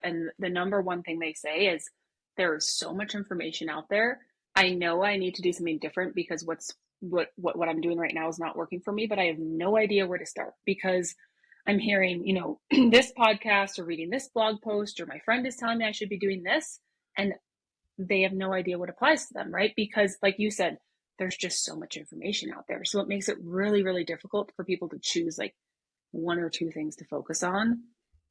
And the number one thing they say is there is so much information out there. I know I need to do something different because what I'm doing right now is not working for me, but I have no idea where to start because I'm hearing, this podcast or reading this blog post, or my friend is telling me I should be doing this, and they have no idea what applies to them, right? Because like you said, there's just so much information out there. So it makes it really, really difficult for people to choose like one or two things to focus on.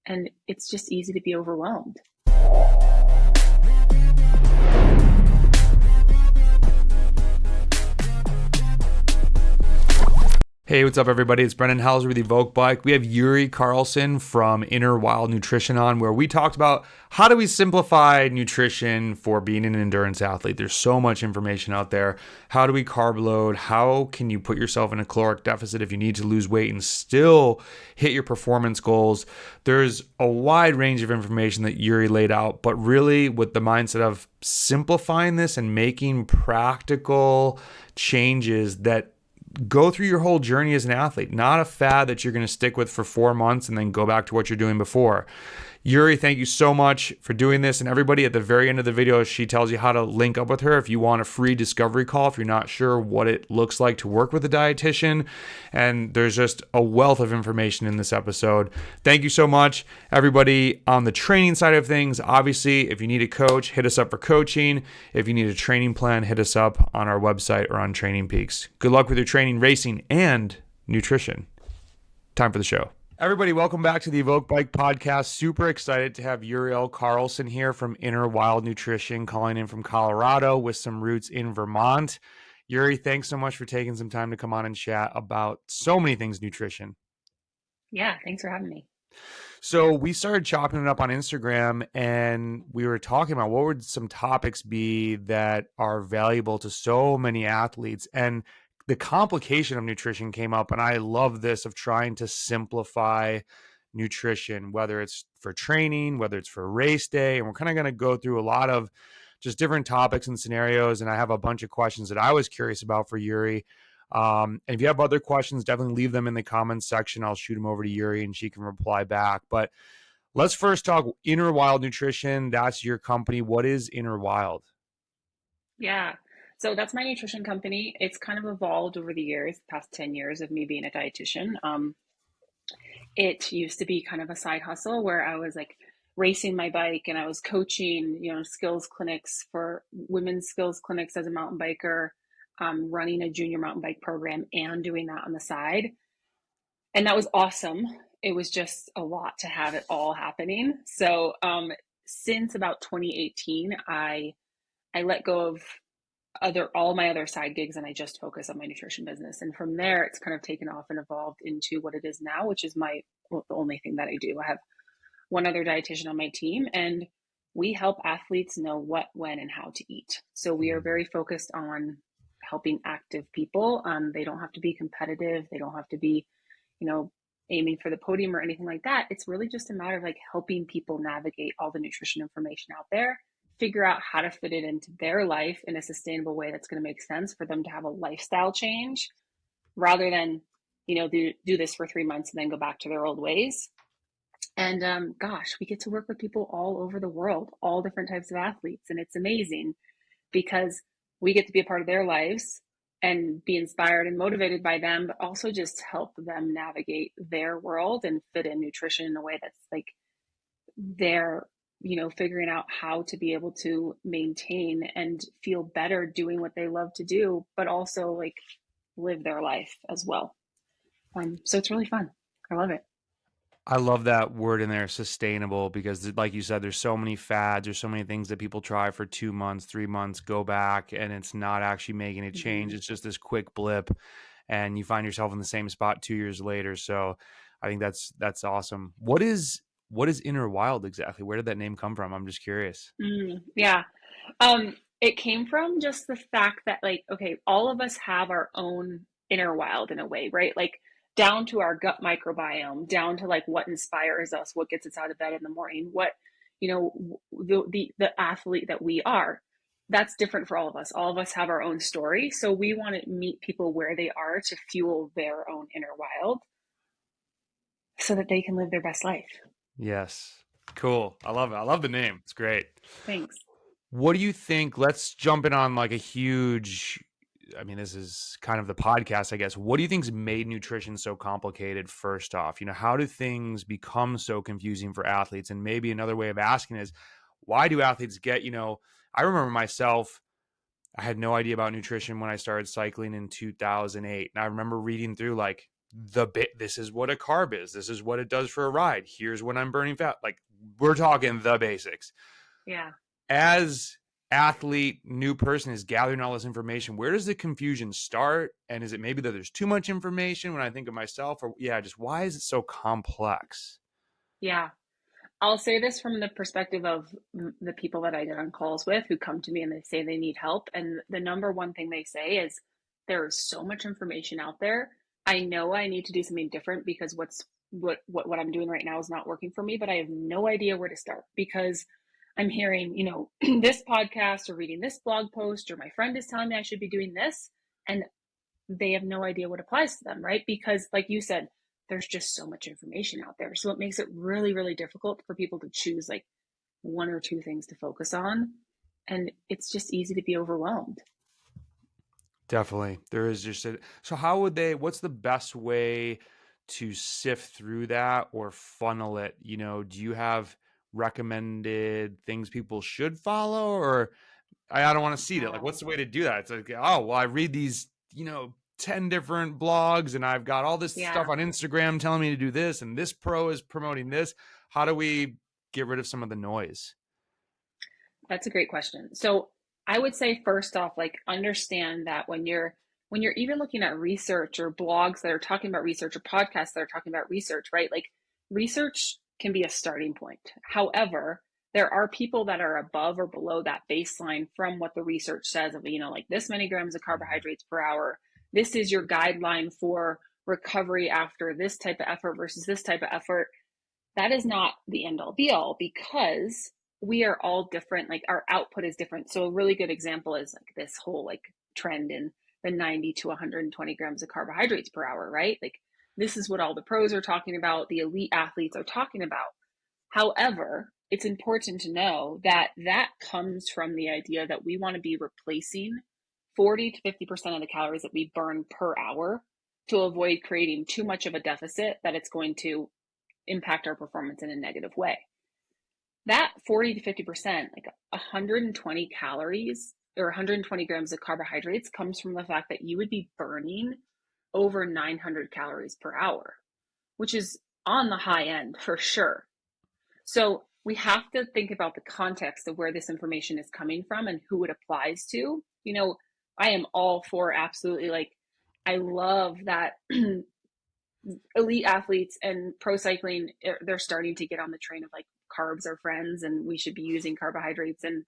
And it's just easy to be overwhelmed. Hey, what's up, everybody? It's Brendan Hauser with EVOQ Bike. We have Uri Carlson from Uriell Nutrition on, where we talked about how do we simplify nutrition for being an endurance athlete. There's so much information out there. How do we carb load? How can you put yourself in a caloric deficit if you need to lose weight and still hit your performance goals? There's a wide range of information that Uri laid out, but really with the mindset of simplifying this and making practical changes that go through your whole journey as an athlete, not a fad that you're going to stick with for 4 months and then go back to what you're doing before. Uri, thank you so much for doing this. And everybody, at the very end of the video, she tells you how to link up with her if you want a free discovery call, if you're not sure what it looks like to work with a dietitian. And there's just a wealth of information in this episode. Thank you so much, everybody. On the training side of things, obviously, if you need a coach, hit us up for coaching. If you need a training plan, hit us up on our website or on Training Peaks. Good luck with your training, racing, and nutrition. Time for the show. Everybody, welcome back to the EVOQ Bike Podcast. Super excited to have Uriell Carlson here from Uriell Nutrition, calling in from Colorado with some roots in Vermont. Uri, thanks so much for taking some time to come on and chat about so many things nutrition. Yeah, thanks for having me. So we started chopping it up on Instagram, and we were talking about what would some topics be that are valuable to so many athletes. And the complication of nutrition came up, and I love this, of trying to simplify nutrition, whether it's for training, whether it's for race day. And we're kind of going to go through a lot of just different topics and scenarios. And I have a bunch of questions that I was curious about for Uri. And if you have other questions, definitely leave them in the comments section. I'll shoot them over to Uri and she can reply back. But let's first talk Uriell Nutrition. That's your company. What is Uriell? Yeah. So that's my nutrition company. It's kind of evolved over the years, the past 10 years of me being a dietitian. It used to be kind of a side hustle where I was like racing my bike and I was coaching, skills clinics for women's skills clinics as a mountain biker, running a junior mountain bike program and doing that on the side. And that was awesome. It was just a lot to have it all happening. So since about 2018, I let go of all my other side gigs and I just focus on my nutrition business. And from there, it's kind of taken off and evolved into what it is now, which is the only thing that I do. I have one other dietitian on my team, and we help athletes know what, when, and how to eat. So we are very focused on helping active people. They don't have to be competitive. They don't have to be, aiming for the podium or anything like that. It's really just a matter of like helping people navigate all the nutrition information out there, figure out how to fit it into their life in a sustainable way that's going to make sense for them to have a lifestyle change rather than, do this for 3 months and then go back to their old ways. And gosh, we get to work with people all over the world, all different types of athletes. And it's amazing because we get to be a part of their lives and be inspired and motivated by them, but also just help them navigate their world and fit in nutrition in a way that's like they're, figuring out how to be able to maintain and feel better doing what they love to do, but also like live their life as well. So it's really fun. I love it. I love that word in there, sustainable, because like you said, there's so many fads, there's so many things that people try for 2 months, 3 months, go back, and it's not actually making a change. It's just this quick blip and you find yourself in the same spot 2 years later. So I think that's awesome. What is Uriell exactly? Where did that name come from? I'm just curious. Yeah. It came from just the fact that like, okay, all of us have our own inner wild in a way, right? Like down to our gut microbiome, down to like what inspires us, what gets us out of bed in the morning, what, the athlete that we are. That's different for all of us. All of us have our own story. So we want to meet people where they are to fuel their own inner wild so that they can live their best life. Yes. Cool. I love it. I love the name. It's great. Thanks. What do you think? Let's jump in on like a huge, I mean, this is kind of the podcast, I guess. What do you think's made nutrition so complicated first off? How do things become so confusing for athletes? And maybe another way of asking is, why do athletes get, I remember myself, I had no idea about nutrition when I started cycling in 2008. And I remember reading through like this is what a carb is. This is what it does for a ride. Here's when I'm burning fat. Like we're talking the basics. Yeah. As athlete, new person is gathering all this information, where does the confusion start? And is it maybe that there's too much information when I think of myself, or just why is it so complex? Yeah. I'll say this from the perspective of the people that I get on calls with who come to me and they say they need help. And the number one thing they say is there is so much information out there. I know I need to do something different because what I'm doing right now is not working for me, but I have no idea where to start because I'm hearing, this podcast or reading this blog post or my friend is telling me I should be doing this. And they have no idea what applies to them, right? Because like you said, there's just so much information out there. So it makes it really, really difficult for people to choose like one or two things to focus on. And it's just easy to be overwhelmed. Definitely. There is just so what's the best way to sift through that or funnel it? Do you have recommended things people should follow, or I don't want to see that. Like, Oh, what's the way to do that? It's like, oh, well, I read these, 10 different blogs and I've got all this stuff yeah, on Instagram telling me to do this and this pro is promoting this. How do we get rid of some of the noise? that's a great question. So I would say first off, like understand that when you're even looking at research or blogs that are talking about research or podcasts that are talking about research, right? Like research can be a starting point. However, there are people that are above or below that baseline from what the research says of, like this many grams of carbohydrates per hour. This is your guideline for recovery after this type of effort versus this type of effort. That is not the end all be all because we are all different. Like our output is different. So a really good example is like this whole like trend in the 90 to 120 grams of carbohydrates per hour, right? Like this is what all the pros are talking about, the elite athletes are talking about. However, it's important to know that that comes from the idea that we want to be replacing 40 to 50% of the calories that we burn per hour to avoid creating too much of a deficit that it's going to impact our performance in a negative way. That 40 to 50%, like 120 calories or 120 grams of carbohydrates, comes from the fact that you would be burning over 900 calories per hour, which is on the high end for sure. So we have to think about the context of where this information is coming from and who it applies to. I am all for absolutely like, I love that elite athletes and pro cycling, they're starting to get on the train of like carbs are friends and we should be using carbohydrates and,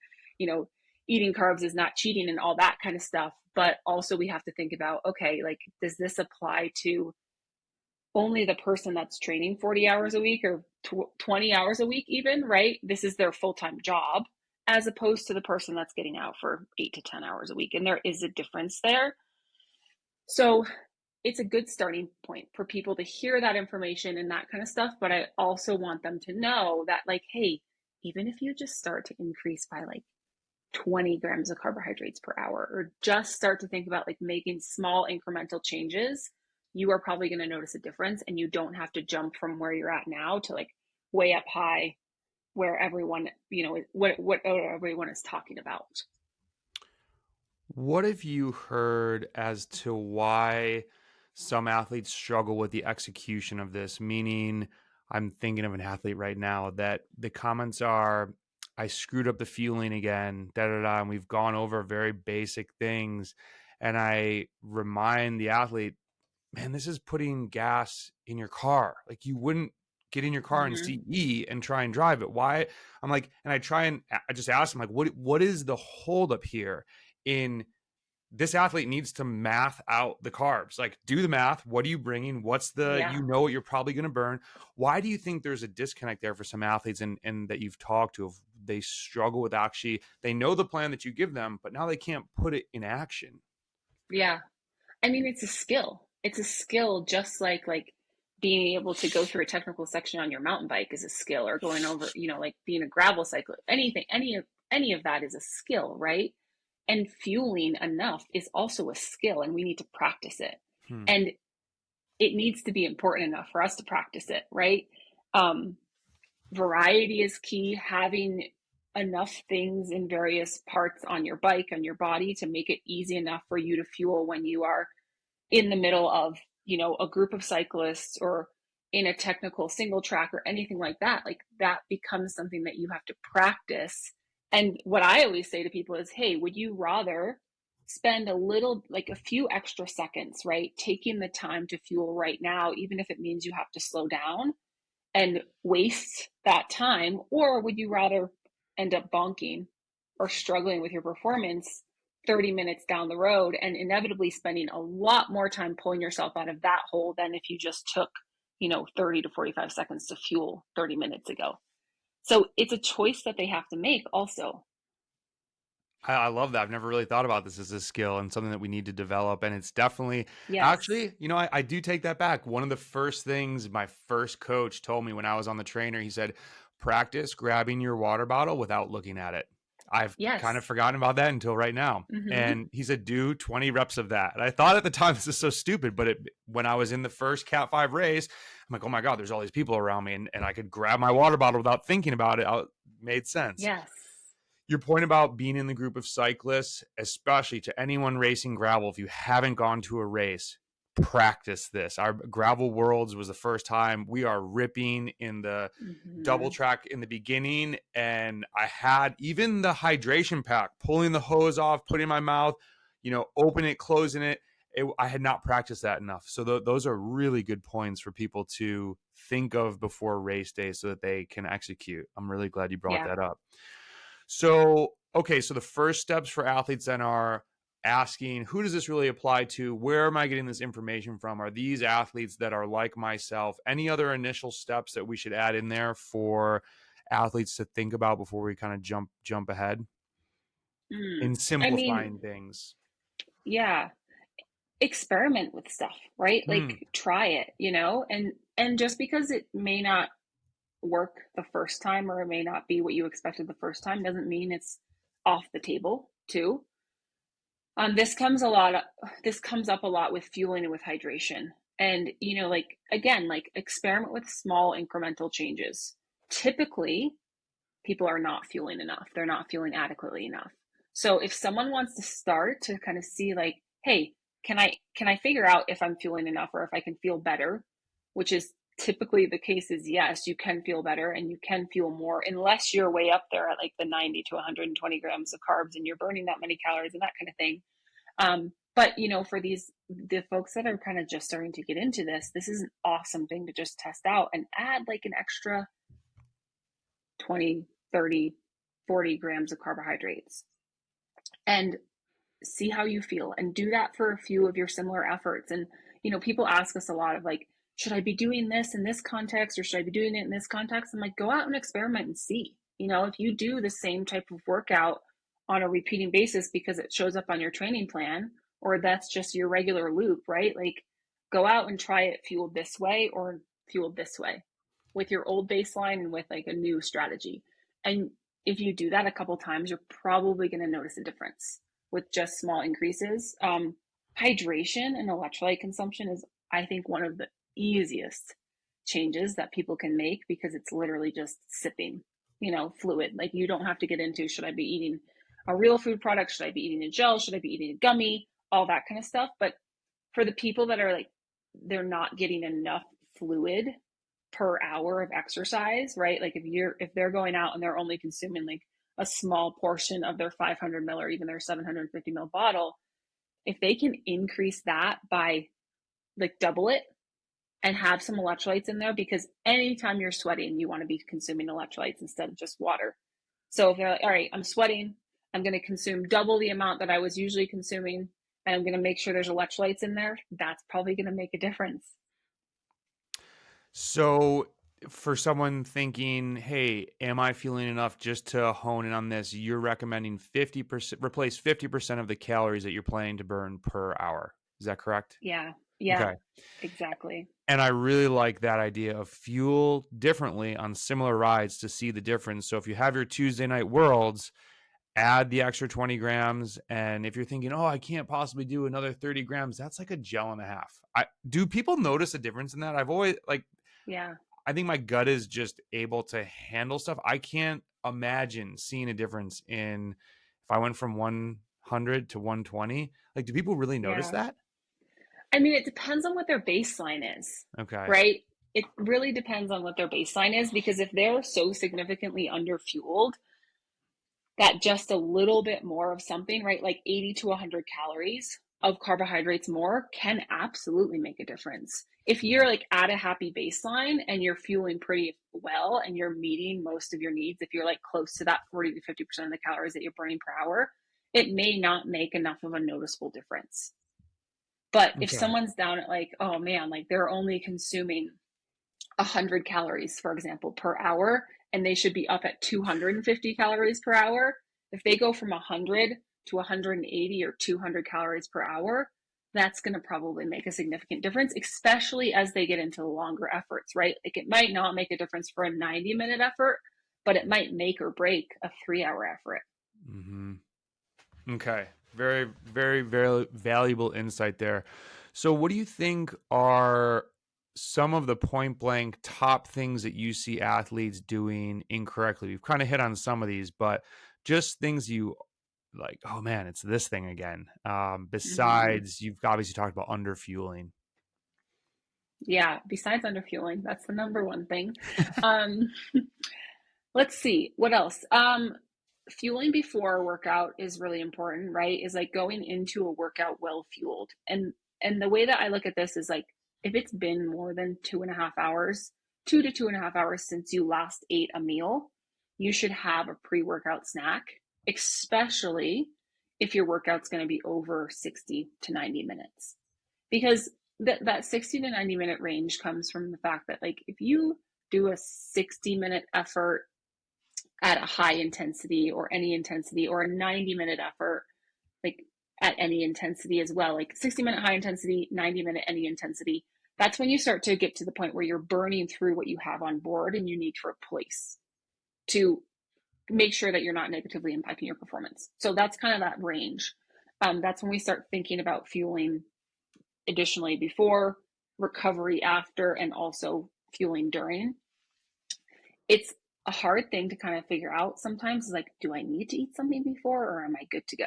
eating carbs is not cheating and all that kind of stuff. But also we have to think about, okay, like, does this apply to only the person that's training 40 hours a week or 20 hours a week even, right? This is their full-time job as opposed to the person that's getting out for 8 to 10 hours a week. And there is a difference there. So it's a good starting point for people to hear that information and that kind of stuff. But I also want them to know that, like, hey, even if you just start to increase by like 20 grams of carbohydrates per hour, or just start to think about like making small incremental changes, you are probably going to notice a difference and you don't have to jump from where you're at now to like way up high where everyone, what everyone is talking about. What have you heard as to why some athletes struggle with the execution of this? Meaning, I'm thinking of an athlete right now that the comments are, I screwed up the fueling again, da da da, and we've gone over very basic things. And I remind the athlete, man, this is putting gas in your car. Like you wouldn't get in your car and Mm-hmm. CE and try and drive it. Why? I'm like, and I just ask him like, what is the holdup here in this athlete needs to math out the carbs. Like, do the math. What are you bringing? Yeah. What you're probably going to burn. Why do you think there's a disconnect there for some athletes and that you've talked to? They struggle with actually, they know the plan that you give them, but now they can't put it in action. Yeah. I mean, it's a skill. It's a skill just like being able to go through a technical section on your mountain bike is a skill, or going over, like being a gravel cyclist, anything, any of that is a skill, right? And fueling enough is also a skill, and we need to practice it. Hmm. And it needs to be important enough for us to practice it, right? Variety is key. Having enough things in various parts on your bike, on your body, to make it easy enough for you to fuel when you are in the middle of, a group of cyclists, or in a technical single track or anything like that. Like, that becomes something that you have to practice. And what I always say to people is, hey, would you rather spend a few extra seconds, right, taking the time to fuel right now, even if it means you have to slow down and waste that time? Or would you rather end up bonking or struggling with your performance 30 minutes down the road, and inevitably spending a lot more time pulling yourself out of that hole than if you just took, 30 to 45 seconds to fuel 30 minutes ago? So it's a choice that they have to make also. I love that. I've never really thought about this as a skill and something that we need to develop. And it's definitely, Yes. actually, I do take that back. One of the first things my first coach told me when I was on the trainer, he said, practice grabbing your water bottle without looking at it. I've kind of Yes. forgotten about that until right now. Mm-hmm. And he said, do 20 reps of that. And I thought at the time, this is so stupid. But when I was in the first Cat 5 race, I'm like, oh my God, there's all these people around me. And I could grab my water bottle without thinking about it. It made sense. Yes. Your point about being in the group of cyclists, especially to anyone racing gravel, if you haven't gone to a race, practice this. Our gravel worlds was the first time. We are ripping in the double Mm-hmm. track in the beginning, and I had even the hydration pack, pulling the hose off, putting in my mouth, open it, closing it. I had not practiced that enough. So those are really good points for people to think of before race day so that they can execute. I'm really glad you brought Yeah. that up. So, okay, so the first steps for athletes then are asking, who does this really apply to? Where am I getting this information from? Are these athletes that are like myself? Any other initial steps that we should add in there for athletes to think about before we kind of jump ahead in I mean, simplifying things? yeah, experiment with stuff, right? Hmm. Like, try it, and just because it may not work the first time, or it may not be what you expected the first time, doesn't mean it's off the table too. This comes up a lot with fueling and with hydration. And, like, again, like, experiment with small incremental changes. Typically, people are not fueling enough. They're not fueling adequately enough. So if someone wants to start to kind of see, like, hey, can I figure out if I'm fueling enough, or if I can feel better, which is typically the case, is yes, you can feel better and you can fuel more, unless you're way up there at like the 90 to 120 grams of carbs and you're burning that many calories and that kind of thing. But for the folks that are kind of just starting to get into this is an awesome thing to just test out and add like an extra 20, 30, 40 grams of carbohydrates, and see how you feel, and do that for a few of your similar efforts. And people ask us a lot of, like, should I be doing this in this context, or should I be doing it in this context? I'm like, go out and experiment and see. If you do the same type of workout on a repeating basis because it shows up on your training plan, or that's just your regular loop, right? Like, go out and try it fueled this way or fueled this way, with your old baseline and with like a new strategy. And if you do that a couple times, you're probably going to notice a difference with just small increases. Hydration and electrolyte consumption is, I think, one of the easiest changes that people can make, because it's literally just sipping, fluid. Like, you don't have to get into, should I be eating a real food product? Should I be eating a gel? Should I be eating a gummy? All that kind of stuff. But for the people that are like, they're not getting enough fluid per hour of exercise, right? Like, if they're going out and they're only consuming like a small portion of their 500 ml or even their 750 ml bottle, if they can increase that by like double it, and have some electrolytes in there, because anytime you're sweating, you want to be consuming electrolytes instead of just water. So if they're like, all right, I'm sweating, I'm going to consume double the amount that I was usually consuming, and I'm going to make sure there's electrolytes in there, that's probably going to make a difference. So for someone thinking, hey, am I feeling enough just to hone in on this? You're recommending 50%, replace 50% of the calories that you're planning to burn per hour. Is that correct? Yeah. Yeah, Okay. exactly. And I really like that idea of fuel differently on similar rides to see the difference. So if you have your Tuesday night worlds, add the extra 20 grams. And if you're thinking, oh, I can't possibly do another 30 grams, that's like a gel and a half. Do people notice a difference in that? I've always like, Yeah. I think my gut is just able to handle stuff. I can't imagine seeing a difference in if I went from 100 to 120. Like, do people really notice Yeah. that? I mean, it depends on what their baseline is, Okay. right? It really depends on what their baseline is because if they're so significantly underfueled that just a little bit more of something, right, like 80 to 100 calories of carbohydrates more can absolutely make a difference. If you're like at a happy baseline and you're fueling pretty well and you're meeting most of your needs, if you're like close to that 40 to 50% of the calories that you're burning per hour, it may not make enough of a noticeable difference. But if Okay. someone's down at like, oh man, like they're only consuming 100 calories, for example, per hour, and they should be up at 250 calories per hour, if they go from 100 to 180 or 200 calories per hour, that's going to probably make a significant difference, especially as they get into the longer efforts, right? Like it might not make a difference for a 90-minute effort, but it might make or break a 3-hour effort. Mm-hmm. Okay. Very, very, very valuable insight there. So, what do you think are some of the point blank top things that you see athletes doing incorrectly? We've kind of hit on some of these, but just things you like, oh man, it's this thing again. Mm-hmm. Besides, you've obviously talked about underfueling. Yeah, besides underfueling, that's the number one thing. Um, let's see, what else? Fueling before a workout is really important, right? Is like going into a workout well fueled. And the way that I look at this is like if it's been more than 2.5 hours, 2 to 2.5 hours since you last ate a meal, you should have a pre-workout snack, especially if your workout's going to be over 60 to 90 minutes. Because that 60 to 90 minute range comes from the fact that like if you do a 60-minute effort at a high intensity or any intensity or a 90-minute effort like at any intensity as well, like 60-minute high intensity, 90-minute any intensity, that's when you start to get to the point where you're burning through what you have on board and you need to replace to make sure that you're not negatively impacting your performance. So that's kind of that range. That's when we start thinking about fueling additionally before, recovery after, and also fueling during. It's a hard thing to kind of figure out sometimes is like, do I need to eat something before or am I good to go?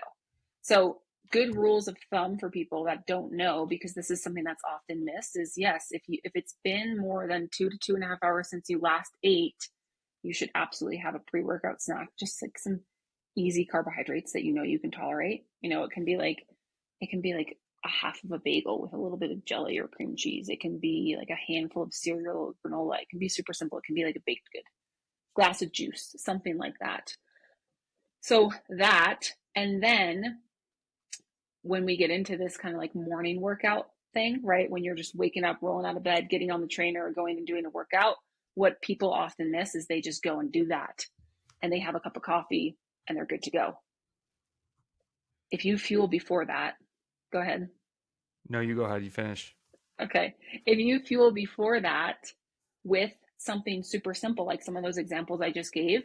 So, good rules of thumb for people that don't know, because this is something that's often missed, is yes, if it's been more than 2 to 2.5 hours since you last ate, you should absolutely have a pre-workout snack, just like some easy carbohydrates that you know you can tolerate. You know, it can be like a half of a bagel with a little bit of jelly or cream cheese. It can be like a handful of cereal or granola. It can be super simple. It can be like a baked good glass of juice, something like that. So that, and then when we get into this kind of like morning workout thing, right? When you're just waking up, rolling out of bed, getting on the trainer, or going and doing a workout, what people often miss is they just go and do that and they have a cup of coffee and they're good to go. If you fuel before that, go ahead. No, you go ahead. You finish. Okay. If you fuel before that with something super simple, like some of those examples I just gave,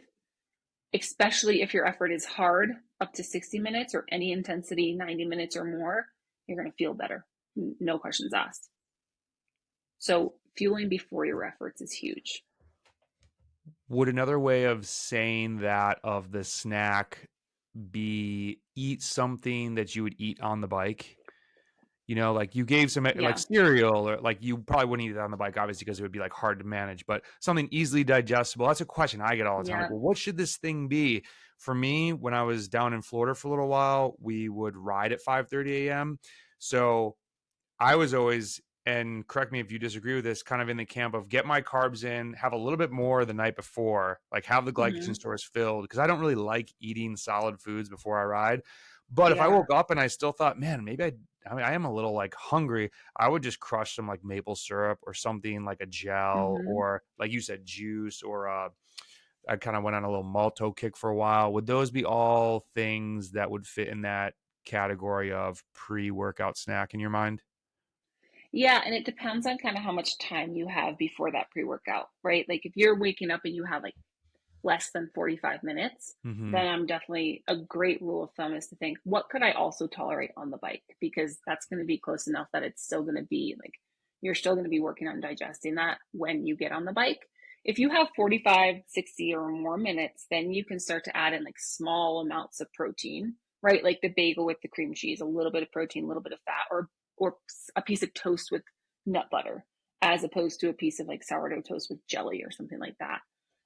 especially if your effort is hard, up to 60 minutes or any intensity, 90 minutes or more, you're going to feel better. No questions asked. So, fueling before your efforts is huge. Would another way of saying that of the snack be eat something that you would eat on the bike? You know, like you gave some like Yeah. cereal, or like you probably wouldn't eat it on the bike, obviously, because it would be like hard to manage, but something easily digestible. That's a question I get all the time. Like, Yeah. well, what should this thing be? For me, when I was down in Florida for a little while, we would ride at 5:30 a.m. So I was always, and correct me if you disagree with this, kind of in the camp of get my carbs in, have a little bit more the night before, like have the glycogen Hmm. stores filled, because I don't really like eating solid foods before I ride. But if I Yeah. woke up and I still thought, man, maybe I mean, I am a little like hungry, I would just crush some like maple syrup or something like a gel, Hmm. or like you said, juice, or I kind of went on a little malto kick for a while. Would those be all things that would fit in that category of pre workout snack in your mind? Yeah, and it depends on kind of how much time you have before that pre-workout, right? Like if you're waking up and you have like less than 45 minutes, Mm-hmm. then I'm definitely a great rule of thumb is to think, what could I also tolerate on the bike? Because that's going to be close enough that it's still going to be like, you're still going to be working on digesting that when you get on the bike. If you have 45, 60 or more minutes, then you can start to add in like small amounts of protein, right? Like the bagel with the cream cheese, a little bit of protein, a little bit of fat, or a piece of toast with nut butter, as opposed to a piece of like sourdough toast with jelly or something like that.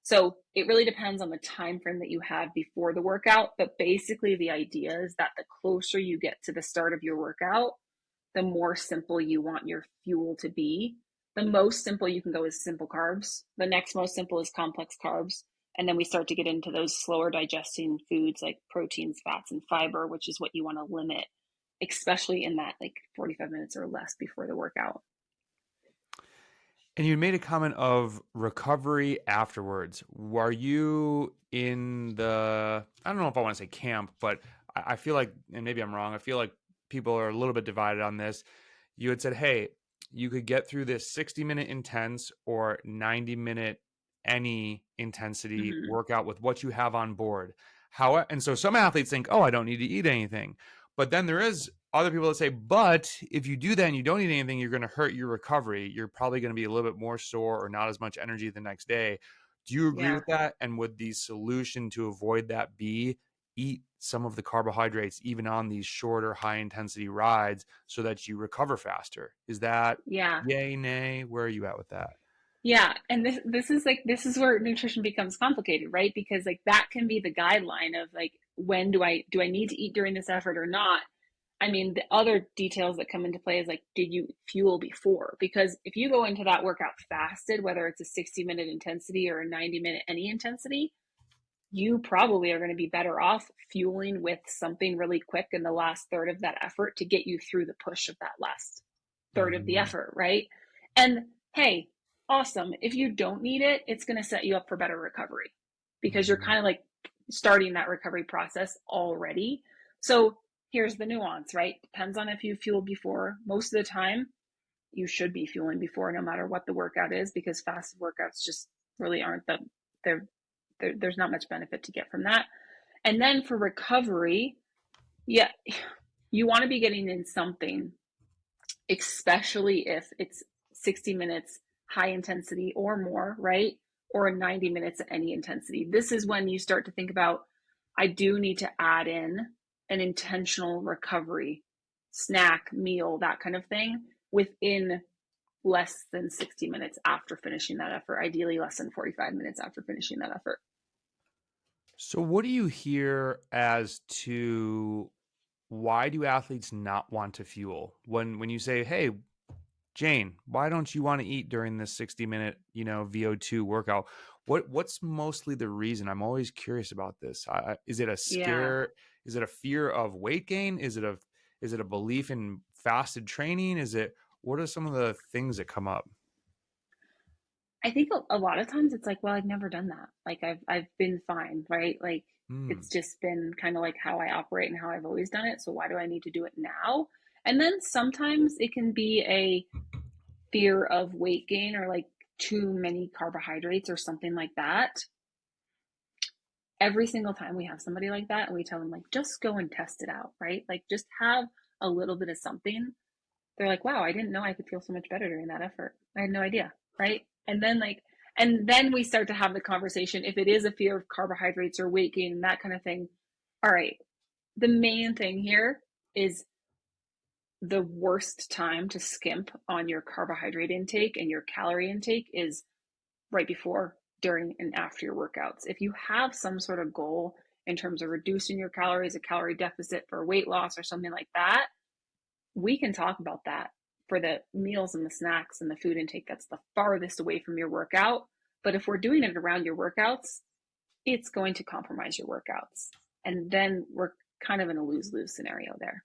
So it really depends on the time frame that you have before the workout. But basically, the idea is that the closer you get to the start of your workout, the more simple you want your fuel to be. The most simple you can go is simple carbs. The next most simple is complex carbs. And then we start to get into those slower digesting foods like proteins, fats, and fiber, which is what you want to limit, especially in that like 45 minutes or less before the workout. And you made a comment of recovery afterwards. Are you in the, I don't know if I want to say camp, but I feel like, and maybe I'm wrong, I feel like people are a little bit divided on this. You had said, hey, you could get through this 60-minute intense or 90-minute any intensity Mm-hmm. workout with what you have on board. How, and so some athletes think, oh, I don't need to eat anything. But then there is other people that say, but if you do that and you don't eat anything, you're going to hurt your recovery. You're probably going to be a little bit more sore or not as much energy the next day. Do you agree Yeah. with that? And would the solution to avoid that be eat some of the carbohydrates even on these shorter, high intensity rides so that you recover faster? Is that Yeah. yay, nay? Where are you at with that? Yeah, and this is where nutrition becomes complicated, right? Because like that can be the guideline of like when do I need to eat during this effort or not? I mean, the other details that come into play is like, did you fuel before? Because if you go into that workout fasted, whether it's a 60-minute intensity or a 90-minute any intensity, you probably are going to be better off fueling with something really quick in the last third of that effort to get you through the push of that last third of the Mm-hmm. effort, right? And hey, awesome. If you don't need it, it's going to set you up for better recovery because you're Mm-hmm. kind of like starting that recovery process already. So here's the nuance, right? Depends on if you fueled before. Most of the time, you should be fueling before, no matter what the workout is, because fasted workouts just really aren't they're, there's not much benefit to get from that. And then for recovery, yeah, you want to be getting in something, especially if it's 60 minutes high intensity or more, right? Or 90 minutes at any intensity. This is when you start to think about, I do need to add in an intentional recovery snack, meal, that kind of thing within less than 60 minutes after finishing that effort, ideally less than 45 minutes after finishing that effort. So, what do you hear as to why do athletes not want to fuel when you say, "Hey, Jane, why don't you want to eat during this 60-minute, VO2 workout?" What's mostly the reason? I'm always curious about this. Is it a Yeah. scare? Is it a fear of weight gain? Is it a belief in fasted training? Is it what are some of the things that come up? I think a lot of times it's like, well, I've never done that. Like I've been fine, right? Like Hmm. it's just been kind of like how I operate and how I've always done it. So why do I need to do it now? And then sometimes it can be a fear of weight gain or like too many carbohydrates or something like that. Every single time we have somebody like that and we tell them like just go and test it out, right? Like just have a little bit of something. They're like, wow, I didn't know I could feel so much better during that effort. I had no idea. Right. And then we start to have the conversation. If it is a fear of carbohydrates or weight gain and that kind of thing, all right, the main thing here is the worst time to skimp on your carbohydrate intake and your calorie intake is right before, during, and after your workouts. If you have some sort of goal in terms of reducing your calories, a calorie deficit for weight loss or something like that, we can talk about that for the meals and the snacks and the food intake that's the farthest away from your workout. But if we're doing it around your workouts, it's going to compromise your workouts. And then we're kind of in a lose lose scenario there.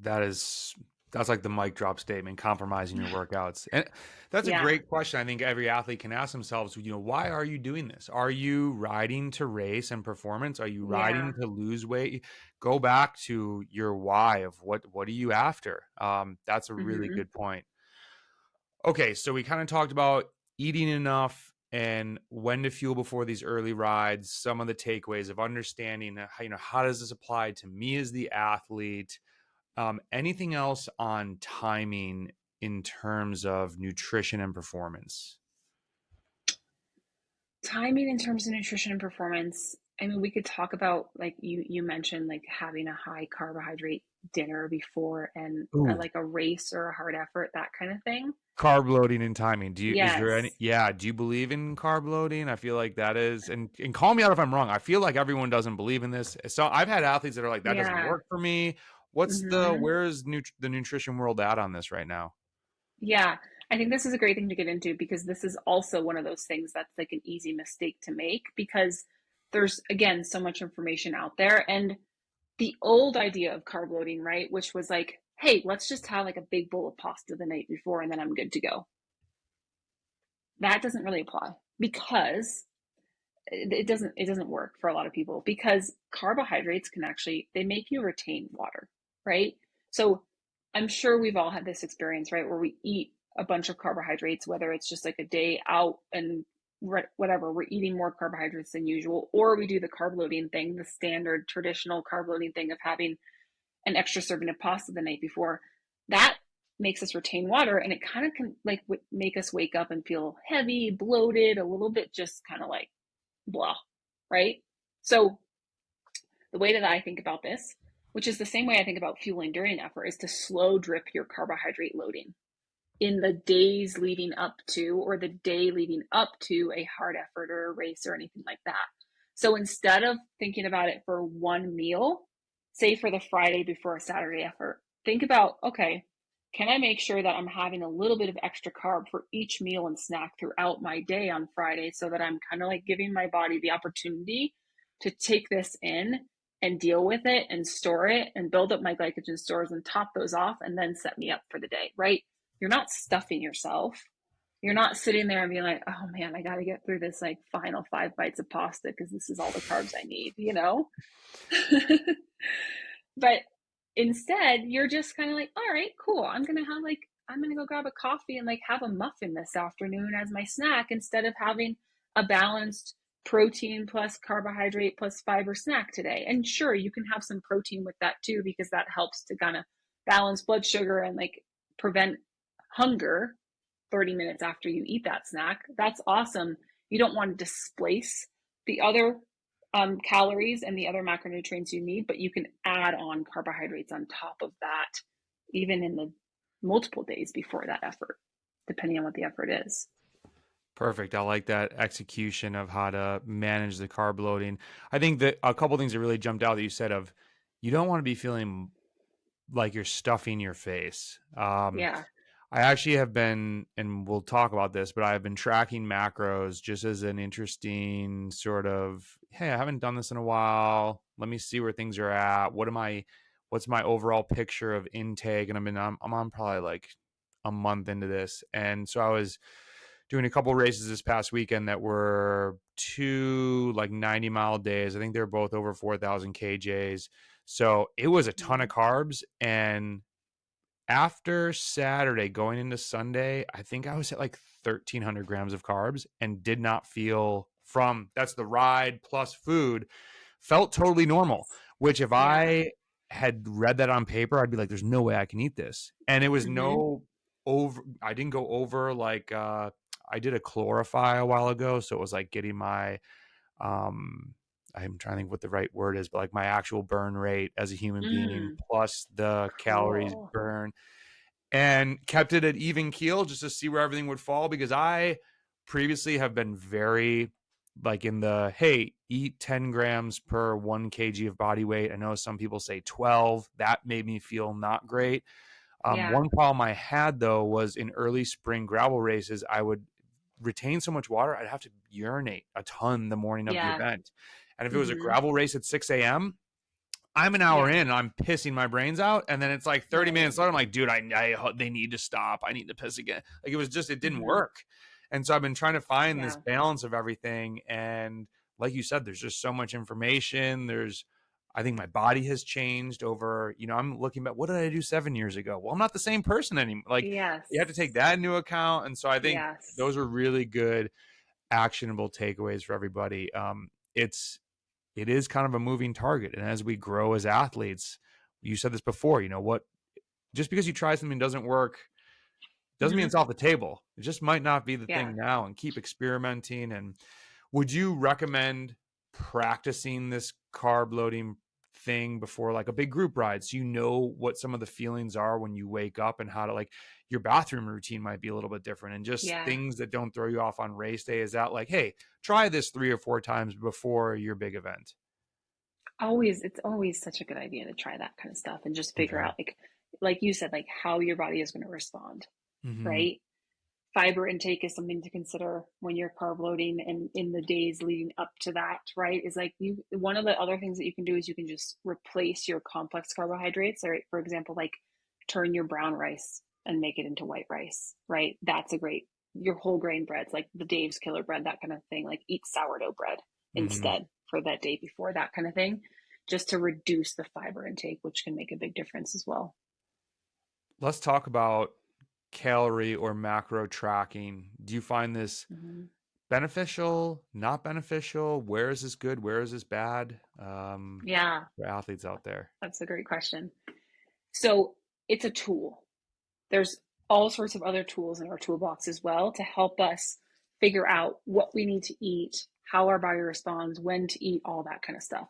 That is That's like the mic drop statement, compromising your workouts. And that's a Yeah. great question. I think every athlete can ask themselves, why are you doing this? Are you riding to race and performance? Are you riding Yeah. to lose weight? Go back to your why of what are you after? That's a really Hmm. good point. Okay, so we kind of talked about eating enough and when to fuel before these early rides, some of the takeaways of understanding how does this apply to me as the athlete. Anything else on timing in terms of nutrition and performance? Timing in terms of nutrition and performance. I mean, we could talk about like you mentioned like having a high carbohydrate dinner before and Ooh, like a race or a hard effort, that kind of thing. carb loading and timing. Is there any, Yes. yeah, do you believe in carb loading? I feel like that is, and call me out if I'm wrong. I feel like everyone doesn't believe in this. So I've had athletes that are like, that doesn't Yeah. work for me. Hmm. Where's the nutrition world at on this right now? Yeah. I think this is a great thing to get into because this is also one of those things that's like an easy mistake to make because there's again so much information out there. And the old idea of carb loading, right, which was like, hey, let's just have like a big bowl of pasta the night before and then I'm good to go. That doesn't really apply because it doesn't work for a lot of people because carbohydrates can actually they make you retain water, right? So I'm sure we've all had this experience, right, where we eat a bunch of carbohydrates, whether it's just like a day out and whatever, we're eating more carbohydrates than usual, or we do the carb loading thing, the standard traditional carb loading thing of having an extra serving of pasta the night before. That makes us retain water and it kind of can like make us wake up and feel heavy, bloated, a little bit just kind of like blah, right? So the way that I think about this, which is the same way I think about fueling during an effort, is to slow drip your carbohydrate loading in the days leading up to, or the day leading up to a hard effort or a race or anything like that. So instead of thinking about it for one meal, say for the Friday before a Saturday effort, think about, okay, can I make sure that I'm having a little bit of extra carb for each meal and snack throughout my day on Friday so that I'm kind of like giving my body the opportunity to take this in and deal with it and store it and build up my glycogen stores and top those off and then set me up for the day, right? You're not stuffing yourself. You're not sitting there and being like, oh man, I got to get through this like final 5 bites of pasta because this is all the carbs I need, you know? But instead, you're just kind of like, all right, cool. I'm going to go grab a coffee and like have a muffin this afternoon as my snack instead of having a balanced protein plus carbohydrate plus fiber snack today. And sure, you can have some protein with that too, because that helps to kind of balance blood sugar and like prevent hunger 30 minutes after you eat that snack. That's awesome. You don't want to displace the other calories and the other macronutrients you need, but you can add on carbohydrates on top of that, even in the multiple days before that effort, depending on what the effort is. Perfect. I like that execution of how to manage the carb loading. I think that a couple things that really jumped out that you said of you don't want to be feeling like you're stuffing your face. Yeah. I actually have been, and we'll talk about this, but I've been tracking macros just as an interesting sort of, hey, I haven't done this in a while. Let me see where things are at. What's my overall picture of intake? And I'm on probably like a month into this. And so I was doing a couple races this past weekend that were two like 90-mile days. I think they're both over 4,000 kJs. So it was a ton of Mhm. carbs. And after Saturday going into Sunday, I think I was at like 1,300 grams of carbs and did not feel from that's the ride plus food felt totally normal. Nice. Which if Yeah. I had read that on paper, I'd be like, there's no way I can eat this. And it was Hmm. no over, I didn't go over like, I did a chlorophy a while ago. So it was like getting my, um, I'm trying to think what the right word is, but like my actual burn rate as a human being Mm, plus the calories cool. burn and kept it at even keel just to see where everything would fall because I previously have been very like in the hey, eat 10 grams per 1 kg of body weight. I know some people say 12. That made me feel not great. Yeah. One problem I had though was in early spring gravel races, I would retain so much water, I'd have to urinate a ton the morning of the Yeah. event. And if it was a Hmm. gravel race at 6 a.m., I'm an hour Yeah. in and I'm pissing my brains out. And then it's like 30 Right. minutes later, I'm like, dude, they need to stop. I need to piss again. Like it was just, it didn't Hmm. work. And so I've been trying to find this Yeah. balance of everything. And like you said, there's just so much information. I think my body has changed over, I'm looking at what did I do 7 years ago? Well, I'm not the same person anymore. Like you have to take Yes. that into account. And so I think Yes. those are really good, actionable takeaways for everybody. It is kind of a moving target. And as we grow as athletes, you said this before, what, just because you try something doesn't work doesn't mean Hmm. it's off the table. It just might not be the Yeah. thing now, and keep experimenting. And would you recommend practicing this carb loading thing before like a big group ride, so you know what some of the feelings are when you wake up, and how to, like, your bathroom routine might be a little bit different, and just Yeah. things that don't throw you off on race day? Is that like, hey, try this 3 or 4 times before your big event? Always, it's always such a good idea to try that kind of stuff and just figure Okay. out like you said, like how your body is going to respond, Mm-hmm. right? Fiber intake is something to consider when you're carb loading and in the days leading up to that, right? Is like one of the other things that you can do is you can just replace your complex carbohydrates, right? For example, like turn your brown rice and make it into white rice, right? That's a great, your whole grain breads, like the Dave's Killer Bread, that kind of thing, like eat sourdough bread Mm-hmm. instead for that day before, that kind of thing, just to reduce the fiber intake, which can make a big difference as well. Let's talk about calorie or macro tracking. Do you find this Mm-hmm. beneficial, not beneficial? Where is this good? Where is this bad? Yeah, For athletes out there. that's a great question. So it's a tool. There's all sorts of other tools in our toolbox as well to help us figure out what we need to eat, how our body responds, when to eat, all that kind of stuff.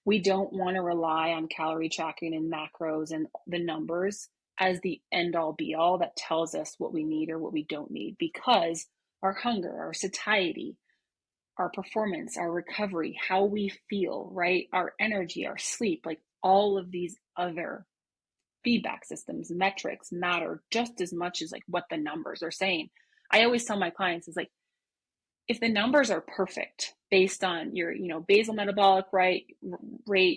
We don't want to rely on calorie tracking and macros and the numbers as the end all be all that tells us what we need or what we don't need, because our hunger, our satiety, our performance, our recovery, how we feel, right? Our energy, our sleep, like all of these other feedback systems, metrics matter just as much as like what the numbers are saying. I always tell my clients is like, if the numbers are perfect based on your, basal metabolic rate,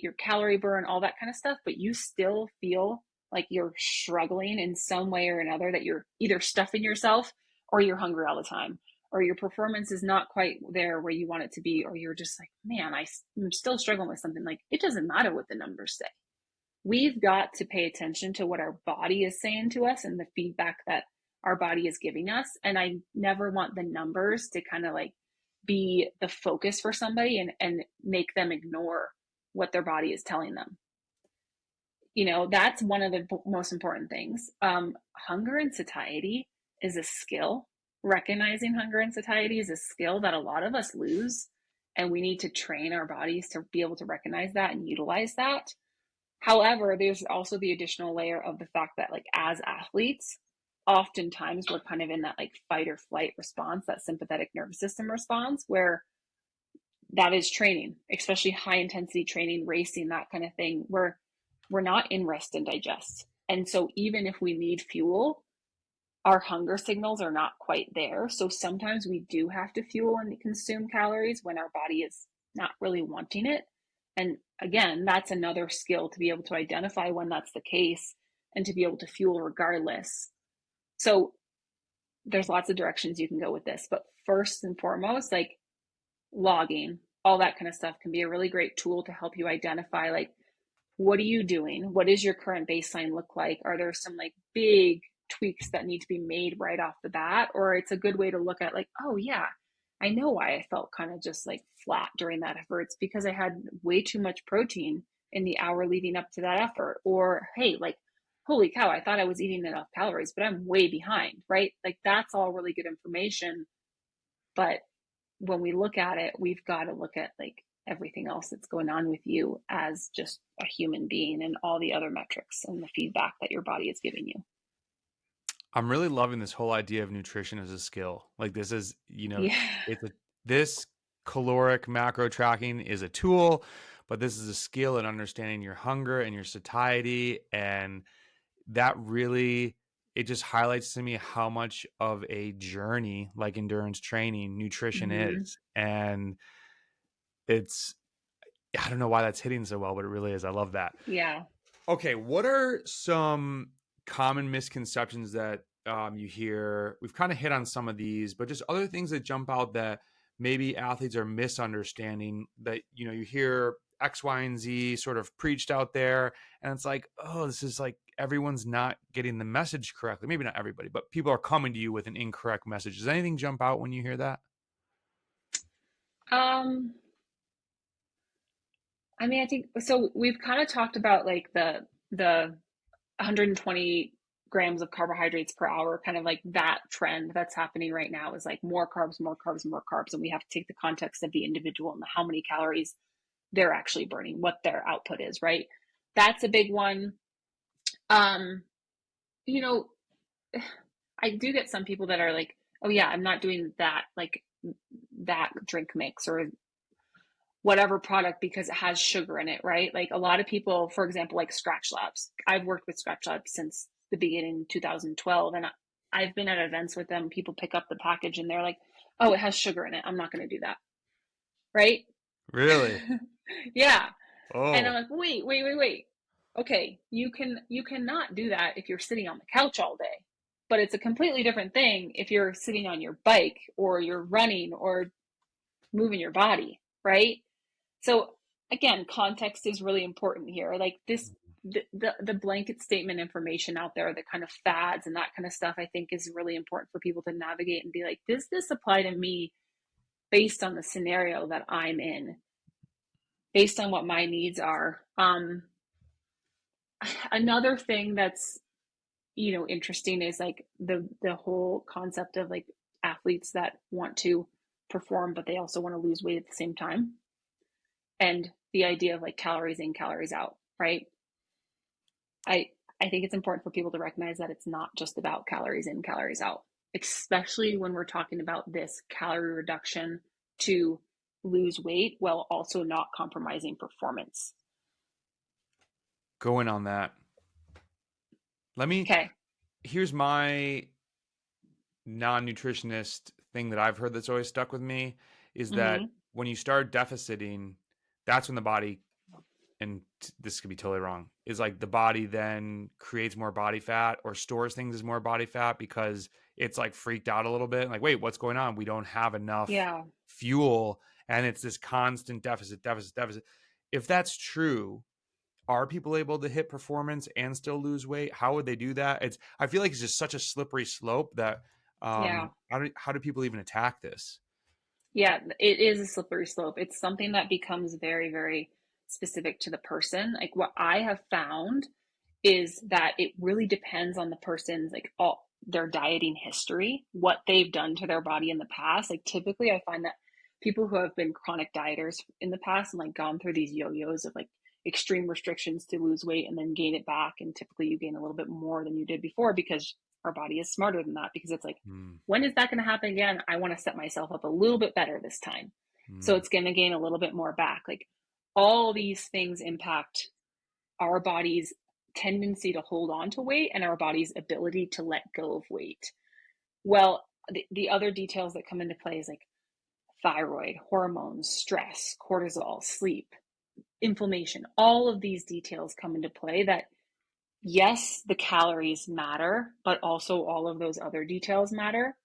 your calorie burn, all that kind of stuff, but you still feel like you're struggling in some way or another, that you're either stuffing yourself or you're hungry all the time, or your performance is not quite there where you want it to be, or you're just like, man, I'm still struggling with something, like it doesn't matter what the numbers say. We've got to pay attention to what our body is saying to us and the feedback that our body is giving us. And I never want the numbers to kind of like be the focus for somebody and make them ignore what their body is telling them. That's one of the most important things. Hunger and satiety is a skill. Recognizing hunger and satiety is a skill that a lot of us lose. And we need to train our bodies to be able to recognize that and utilize that. However, there's also the additional layer of the fact that, like, as athletes, oftentimes we're kind of in that like fight or flight response, that sympathetic nervous system response, where that is training, especially high intensity training, racing, that kind of thing, where we're not in rest and digest. And so, even if we need fuel, our hunger signals are not quite there. So, sometimes we do have to fuel and consume calories when our body is not really wanting it. And again, that's another skill to be able to identify when that's the case and to be able to fuel regardless. So there's lots of directions you can go with this, but first and foremost, like logging, all that kind of stuff can be a really great tool to help you identify, like, what are you doing? What does your current baseline look like? Are there some like big tweaks that need to be made right off the bat? Or it's a good way to look at, like, oh yeah, I know why I felt kind of just like flat during that effort. It's because I had way too much protein in the hour leading up to that effort. Or hey, like, holy cow, I thought I was eating enough calories, but I'm way behind, right? Like that's all really good information. But when we look at it, we've got to look at like everything else that's going on with you as just a human being and all the other metrics and the feedback that your body is giving you. I'm really loving this whole idea of nutrition as a skill. Like this is, Yeah. it's a this caloric macro tracking is a tool, but this is a skill in understanding your hunger and your satiety. And that really, it just highlights to me how much of a journey, like endurance training, nutrition Mm-hmm. is. And it's I don't know why that's hitting so well, but it really is. I love that. Yeah. Okay, what are some common misconceptions that you hear? We've kind of hit on some of these, but just other things that jump out that maybe athletes are misunderstanding. That you hear X, Y, and Z sort of preached out there, and it's like, oh, this is like everyone's not getting the message correctly. Maybe not everybody, but people are coming to you with an incorrect message. Does anything jump out when you hear that? Um, I mean, I think so. We've kind of talked about like the 120 grams of carbohydrates per hour, kind of like that trend that's happening right now is like more carbs, more carbs, more carbs, and we have to take the context of the individual and how many calories they're actually burning, what their output is, right? That's a big one. Um, you know, I do get some people that are like, oh yeah, I'm not doing that, like that drink mix or whatever product because it has sugar in it, right? Like a lot of people, for example, like Scratch Labs. I've worked with Scratch Labs since the beginning, 2012, and I've been at events with them. People pick up the package and they're like, oh, it has sugar in it. I'm not going to do that, right? Really? Yeah. And I'm Oh, like, wait. Okay, you cannot do that if you're sitting on the couch all day. But it's a completely different thing if you're sitting on your bike or you're running or moving your body, right? So again, context is really important here. Like this the blanket statement information out there, the kind of fads and that kind of stuff, I think is really important for people to navigate and be like, does this apply to me based on the scenario that I'm in, based on what my needs are? Another thing that's interesting is like the whole concept of like athletes that want to perform but they also want to lose weight at the same time, and the idea of like calories in, calories out, right? I i think it's important for people to recognize that it's not just about calories in, calories out, especially when we're talking about this calorie reduction to lose weight while also not compromising performance. going on that. Let me. Okay. Here's my non-nutritionist thing that I've heard that's always stuck with me is that Mm-hmm. when you start deficiting, that's when the body, and this could be totally wrong, is like the body then creates more body fat or stores things as more body fat because it's like freaked out a little bit. Like, wait, what's going on? We don't have enough Yeah. fuel. And it's this constant deficit, deficit, deficit. If that's true, are people able to hit performance and still lose weight? How would they do that? I feel like it's just such a slippery slope that Yeah. how do people even attack this? Yeah, it is a slippery slope. It's something that becomes very, very specific to the person. Like what I have found is that it really depends on the person's like all their dieting history, what they've done to their body in the past. Like typically I find that people who have been chronic dieters in the past and like gone through these yo-yos of like extreme restrictions to lose weight and then gain it back, and typically you gain a little bit more than you did before because our body is smarter than that, because it's like, Hmm. when is that going to happen again? I want to set myself up a little bit better this time. So Hmm. it's going to gain a little bit more back. Like all these things impact our body's tendency to hold on to weight and our body's ability to let go of weight. Well, the other details that come into play is like thyroid, hormones, stress, cortisol, sleep, inflammation. All of these details come into play that, yes, the calories matter, but also all of those other details matter.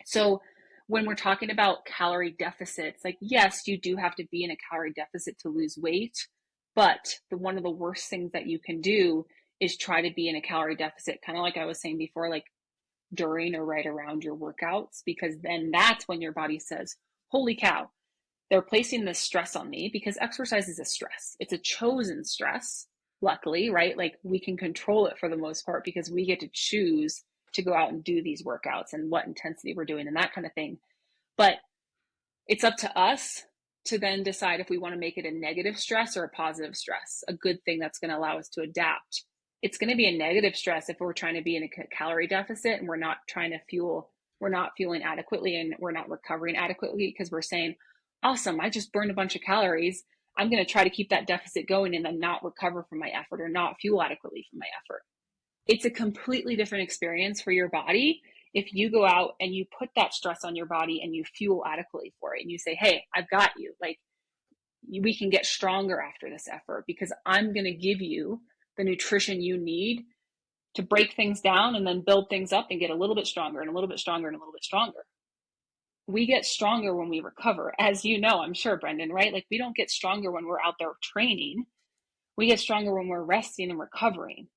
So when we're talking about calorie deficits, like, yes, you do have to be in a calorie deficit to lose weight, but one of the worst things that you can do is try to be in a calorie deficit, kind of like I was saying before, like during or right around your workouts, because then that's when your body says, holy cow, they're placing this stress on me, because exercise is a stress. It's a chosen stress, luckily, right? Like we can control it for the most part because we get to choose to go out and do these workouts and what intensity we're doing and that kind of thing. But it's up to us to then decide if we want to make it a negative stress or a positive stress, a good thing that's going to allow us to adapt. It's going to be a negative stress if we're trying to be in a calorie deficit and we're not trying to fuel, we're not fueling adequately and we're not recovering adequately because we're saying, awesome, I just burned a bunch of calories. I'm going to try to keep that deficit going and then not recover from my effort or not fuel adequately from my effort. It's a completely different experience for your body if you go out and you put that stress on your body and you fuel adequately for it and you say, hey, I've got you. Like we can get stronger after this effort because I'm going to give you the nutrition you need to break things down and then build things up and get a little bit stronger and a little bit stronger and a little bit stronger. We get stronger when we recover, as you know, I'm sure, Brendan, right? Like we don't get stronger when we're out there training. We get stronger when we're resting and recovering.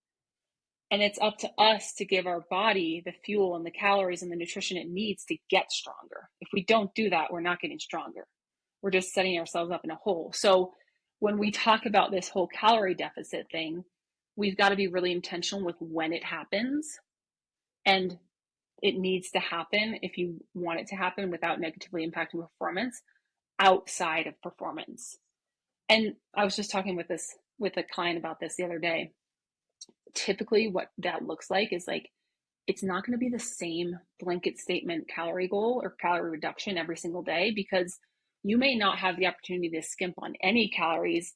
And it's up to us to give our body the fuel and the calories and the nutrition it needs to get stronger. If we don't do that, we're not getting stronger. We're just setting ourselves up in a hole. So when we talk about this whole calorie deficit thing, we've got to be really intentional with when it happens. And it needs to happen if you want it to happen without negatively impacting performance outside of performance. And I was just talking with a client about this the other day. Typically what that looks like is like it's not going to be the same blanket statement calorie goal or calorie reduction every single day because you may not have the opportunity to skimp on any calories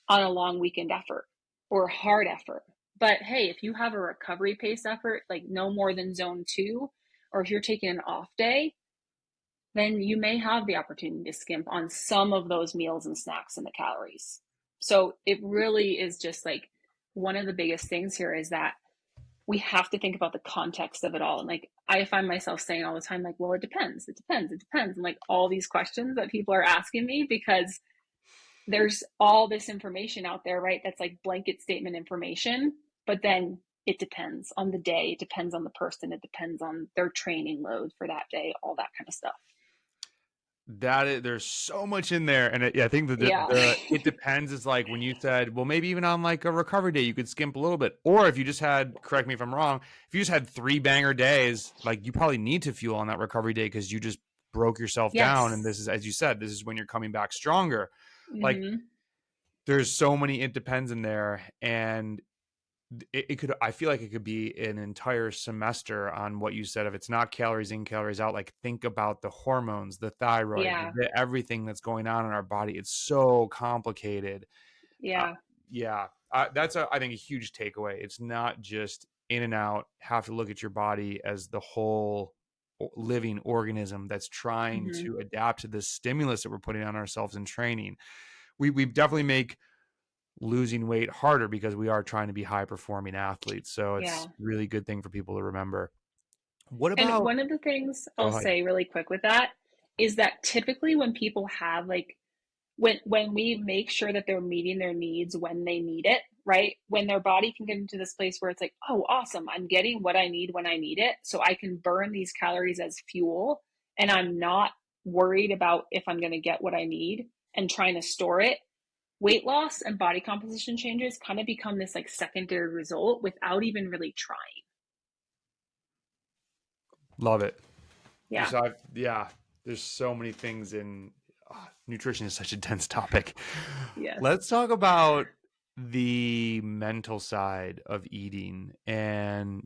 on a long weekend effort or hard effort. But hey, if you have a recovery pace effort, like no more than zone 2, or if you're taking an off day, then you may have the opportunity to skimp on some of those meals and snacks and the calories. So it really is just like one of the biggest things here is that we have to think about the context of it all. And like I find myself saying all the time, like, well, it depends, it depends, it depends. And like all these questions that people are asking me because there's all this information out there, right? That's like blanket statement information, but then it depends on the day, it depends on the person, it depends on their training load for that day, all that kind of stuff. There's so much in there, and I think that Yeah. it depends is like when you said, well, maybe even on like a recovery day you could skimp a little bit, or if you just had, correct me if I'm wrong, if you just had 3 banger days, like you probably need to fuel on that recovery day because you just broke yourself down, and Yes. this is, as you said, this is when you're coming back stronger. Like Mm-hmm. there's so many it depends in there, and it could, I feel like it could be an entire semester on what you said. If it's not calories in, calories out, like think about the hormones, the thyroid, Yeah. everything that's going on in our body. It's so complicated. uh, Yeah. yeah, that's I think a huge takeaway. It's not just in and out. Have to look at your body as the whole living organism that's trying Mm-hmm. to adapt to this stimulus that we're putting on ourselves in training. We definitely make losing weight harder because we are trying to be high performing athletes. So it's Yeah. really good thing for people to remember. What And about, one of the things go I'll ahead. say really quick with that is that typically when people have like when we make sure that they're meeting their needs when they need it, right? When their body can get into this place where it's like, oh, awesome, I'm getting what I need when I need it. So I can burn these calories as fuel and I'm not worried about if I'm going to get what I need and trying to store it. Weight loss and body composition changes kind of become this like secondary result without even really trying. Love it. Yeah. Yeah, there's so many things in, nutrition is such a dense topic. Yes. Let's talk about the mental side of eating. And,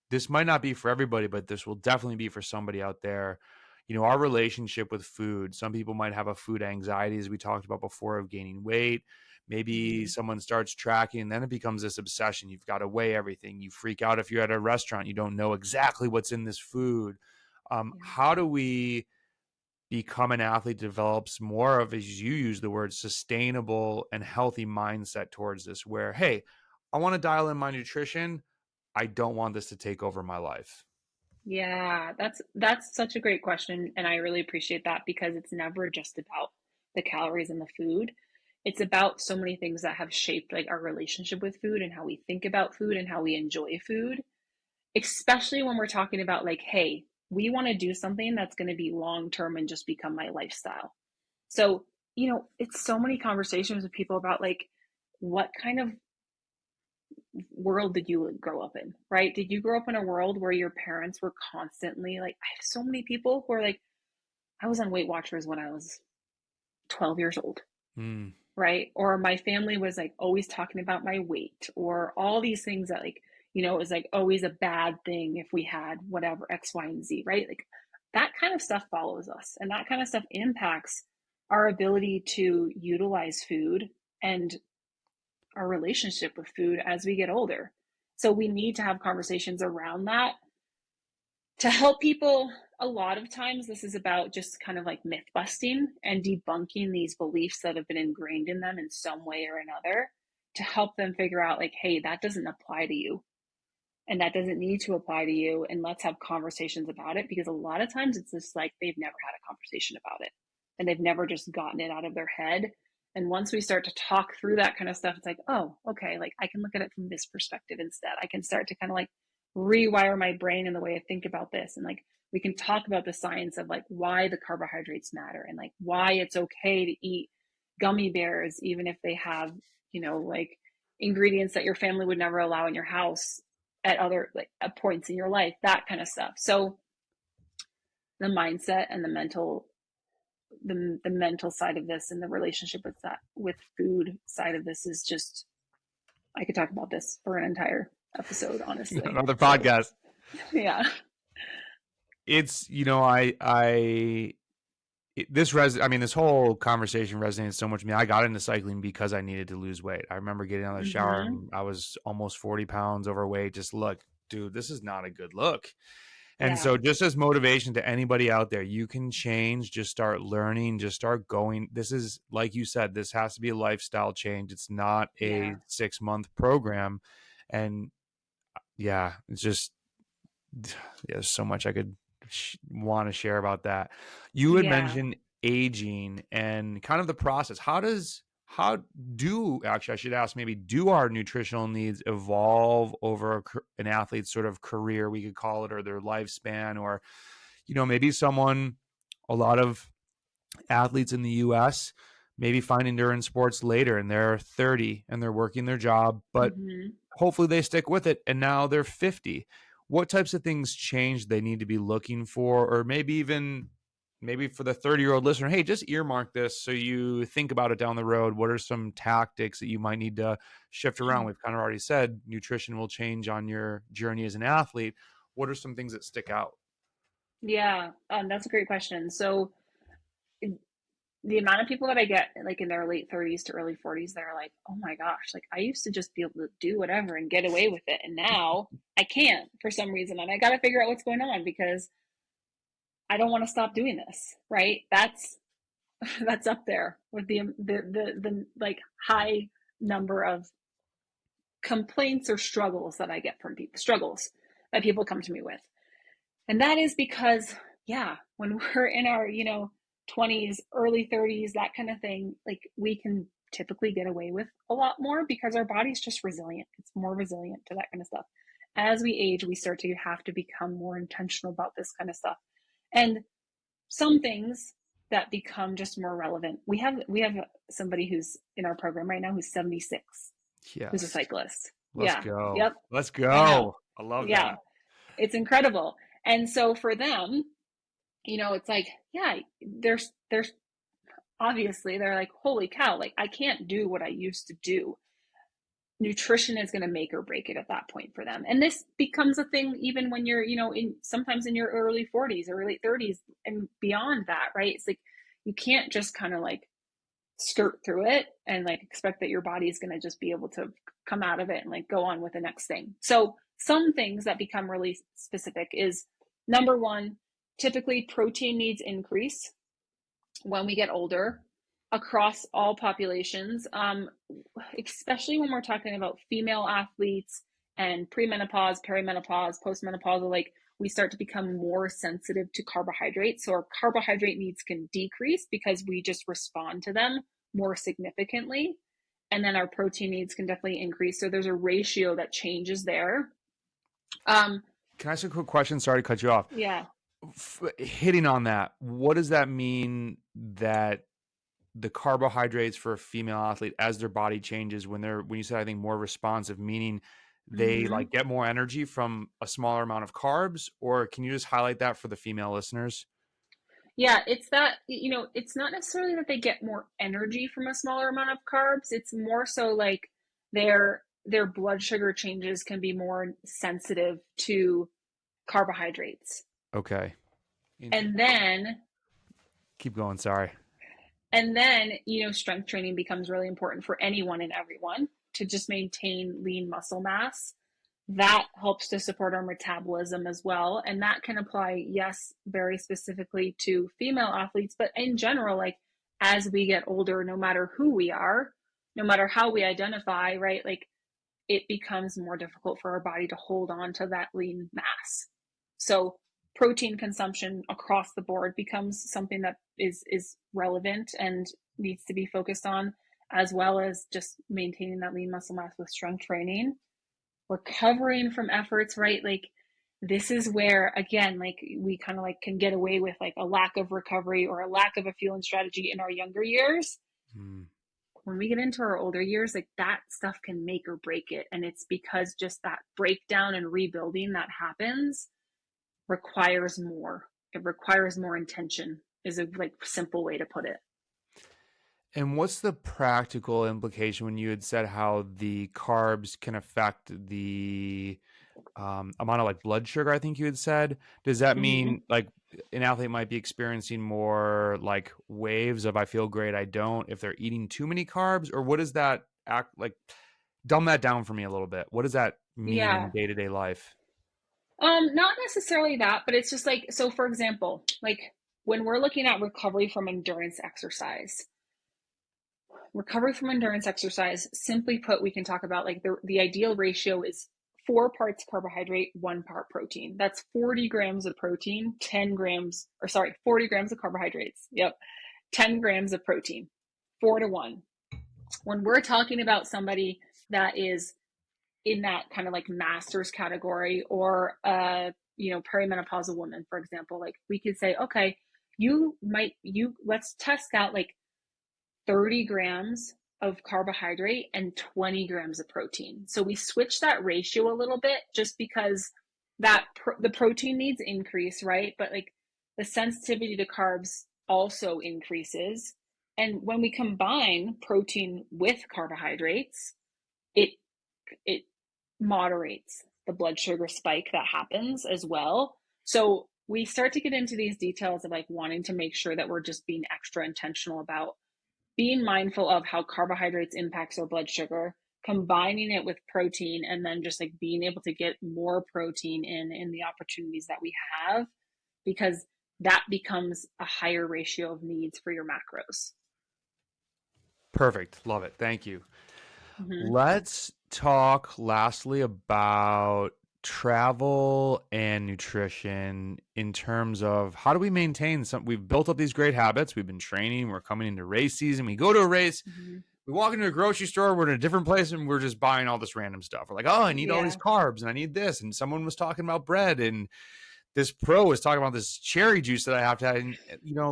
this might not be for everybody, but this will definitely be for somebody out there. Our relationship with food. Some people might have a food anxiety, as we talked about before, of gaining weight. Maybe Mm-hmm. someone starts tracking, and then it becomes this obsession. You've got to weigh everything. You freak out if you're at a restaurant. You don't know exactly what's in this food. Yeah. How do we become an athlete develops more of, as you use the word, sustainable and healthy mindset towards this, where, hey, I want to dial in my nutrition. I don't want this to take over my life. Yeah, that's such a great question, and I really appreciate that because it's never just about the calories in the food. It's about so many things that have shaped like our relationship with food and how we think about food and how we enjoy food, especially when we're talking about like, hey, we want to do something that's going to be long term and just become my lifestyle. So, it's so many conversations with people about like what kind of world did you grow up in, right? Did you grow up in a world where your parents were constantly like, I have so many people who are like, I was on Weight Watchers when I was 12 years old, Mm. right? Or my family was like always talking about my weight, or all these things that like, it was like always a bad thing if we had whatever X, Y, and Z, right? Like that kind of stuff follows us, and that kind of stuff impacts our ability to utilize food and our relationship with food as we get older. So we need to have conversations around that To help people, a lot of times this is about just kind of like myth busting and debunking these beliefs that have been ingrained in them in some way or another, to help them figure out like, hey, that doesn't apply to you, and that doesn't need to apply to you, and let's have conversations about it. Because a lot of times it's just like they've never had a conversation about it, and they've never just gotten it out of their head. And once we start to talk through that kind of stuff, it's like, oh, okay, like I can look at it from this perspective instead. I can start to kind of like rewire my brain and the way I think about this. And like we can talk about the science of like why the carbohydrates matter, and like why it's okay to eat gummy bears even if they have, like ingredients that your family would never allow in your house at other like at points in your life, that kind of stuff. So the mindset and the mental side of this and the relationship with that, with food side of this, is just, I could talk about this for an entire episode, honestly. Another So podcast. yeah. It's, this whole conversation resonates so much with me. I got into cycling because I needed to lose weight. I remember getting out of the shower Mm-hmm. and I was almost 40 pounds overweight. Just look, dude, this is not a good look. And Yeah. so just as motivation to anybody out there, you can change, just start learning, just start going. This is, like you said, this has to be a lifestyle change. It's not a Yeah. 6-month program. And yeah, it's just, yeah, there's so much I could want to share about that. You had Yeah. mentioned aging and kind of the process. How do actually, I should ask, maybe, do our nutritional needs evolve over an athlete's sort of career, we could call it, or their lifespan, or, maybe a lot of athletes in the US maybe find endurance sports later and they're 30 and they're working their job, but Mm-hmm. hopefully they stick with it and now they're 50. What types of things change they need to be looking for? Or maybe for the 30-year-old listener, hey, just earmark this so you think about it down the road. What are some tactics that you might need to shift around? We've kind of already said nutrition will change on your journey as an athlete. What are some things that stick out? Yeah. That's a great question. So the amount of people that I get like in their late 30s to early 40s that are like, oh my gosh, like I used to just be able to do whatever and get away with it. And now I can't for some reason. And I got to figure out what's going on, because I don't want to stop doing this. Right. That's up there with the like high number of complaints or struggles that I get from people, struggles that people come to me with. And that is because, yeah, when we're in our, 20s, early 30s, that kind of thing, like we can typically get away with a lot more because our body's just resilient. It's more resilient to that kind of stuff. As we age, we start to have to become more intentional about this kind of stuff. And some things that become just more relevant. We have somebody who's in our program right now who's 76, who's a Yes. cyclist. Let's Yeah. go. Yep. Let's I know. go. I love Yeah. that. It's incredible. And so for them, it's like, yeah, there's obviously they're like, holy cow, like I can't do what I used to do. Nutrition is going to make or break it at that point for them. And this becomes a thing even when you're, sometimes in your early 40s or late 30s and beyond that, right? It's like you can't just kind of like skirt through it and like expect that your body is going to just be able to come out of it and like go on with the next thing. So some things that become really specific is, number one, typically protein needs increase when we get older across all populations, especially when we're talking about female athletes and premenopause, perimenopause, postmenopausal, like we start to become more sensitive to carbohydrates. So our carbohydrate needs can decrease because we just respond to them more significantly. And then our protein needs can definitely increase. So there's a ratio that changes there. Can I ask a quick question? Sorry to cut you off. Yeah. Hitting on that, what does that mean that the carbohydrates for a female athlete as their body changes, when you said, I think, more responsive, meaning they Mm-hmm. like get more energy from a smaller amount of carbs? Or can you just highlight that for the female listeners? Yeah, it's that, it's not necessarily that they get more energy from a smaller amount of carbs. It's more so like their blood sugar changes can be more sensitive to carbohydrates. Okay. And then Keep going. Sorry. strength training becomes really important for anyone and everyone to just maintain lean muscle mass. that helps to support our metabolism as well. And that can apply, yes, very specifically to female athletes, but in general, like as we get older, no matter who we are, no matter how we identify, right? Like it becomes more difficult for our body to hold on to that lean mass. So protein consumption across the board becomes something that is relevant and needs to be focused on, as well as just maintaining that lean muscle mass with strength training. Recovering from efforts, right? Like this is where again, like we kind of like can get away with like a lack of recovery or a lack of a fueling strategy in our younger years. Mm. When we get into our older years, like that stuff can make or break it. And it's because just that breakdown and rebuilding that happens requires more. It requires more intention, is a like simple way to put it. And what's the practical implication when you had said how the carbs can affect the amount of like blood sugar? I think you had said. Does that Mm-hmm. mean like an athlete might be experiencing more like waves of I feel great, I don't, if they're eating too many carbs, or what does that act like? Dumb that down for me a little bit. What does that mean in Yeah. day to day life? Not necessarily that, but it's just like, so for example, like when we're looking at recovery from endurance exercise, simply put, we can talk about like the ideal ratio is 4 parts carbohydrate, 1 part protein. That's 40 grams of protein, 10 grams, or sorry, 40 grams of carbohydrates. Yep. 10 grams of protein, 4 to 1. When we're talking about somebody that is in that kind of like masters category or perimenopausal woman, for example, like we could say, okay, let's test out like 30 grams of carbohydrate and 20 grams of protein. So we switch that ratio a little bit just because the protein needs increase, right? But like the sensitivity to carbs also increases. And when we combine protein with carbohydrates, it it moderates the blood sugar spike that happens as well. So we start to get into these details of like wanting to make sure that we're just being extra intentional about being mindful of how carbohydrates impacts our blood sugar, combining it with protein, and then just like being able to get more protein in the opportunities that we have, because that becomes a higher ratio of needs for your macros. Perfect. Love it. Thank you. Mm-hmm. Let's talk lastly about travel and nutrition in terms of how do we maintain some. We've built up these great habits. We've been training. We're coming into race season. We go to a race. Mm-hmm. We walk into a grocery store. We're in a different place and we're just buying all this random stuff. We're like, oh, I need all these Yeah, carbs and I need this. And someone was talking about bread and this pro was talking about this cherry juice that I have to have. And,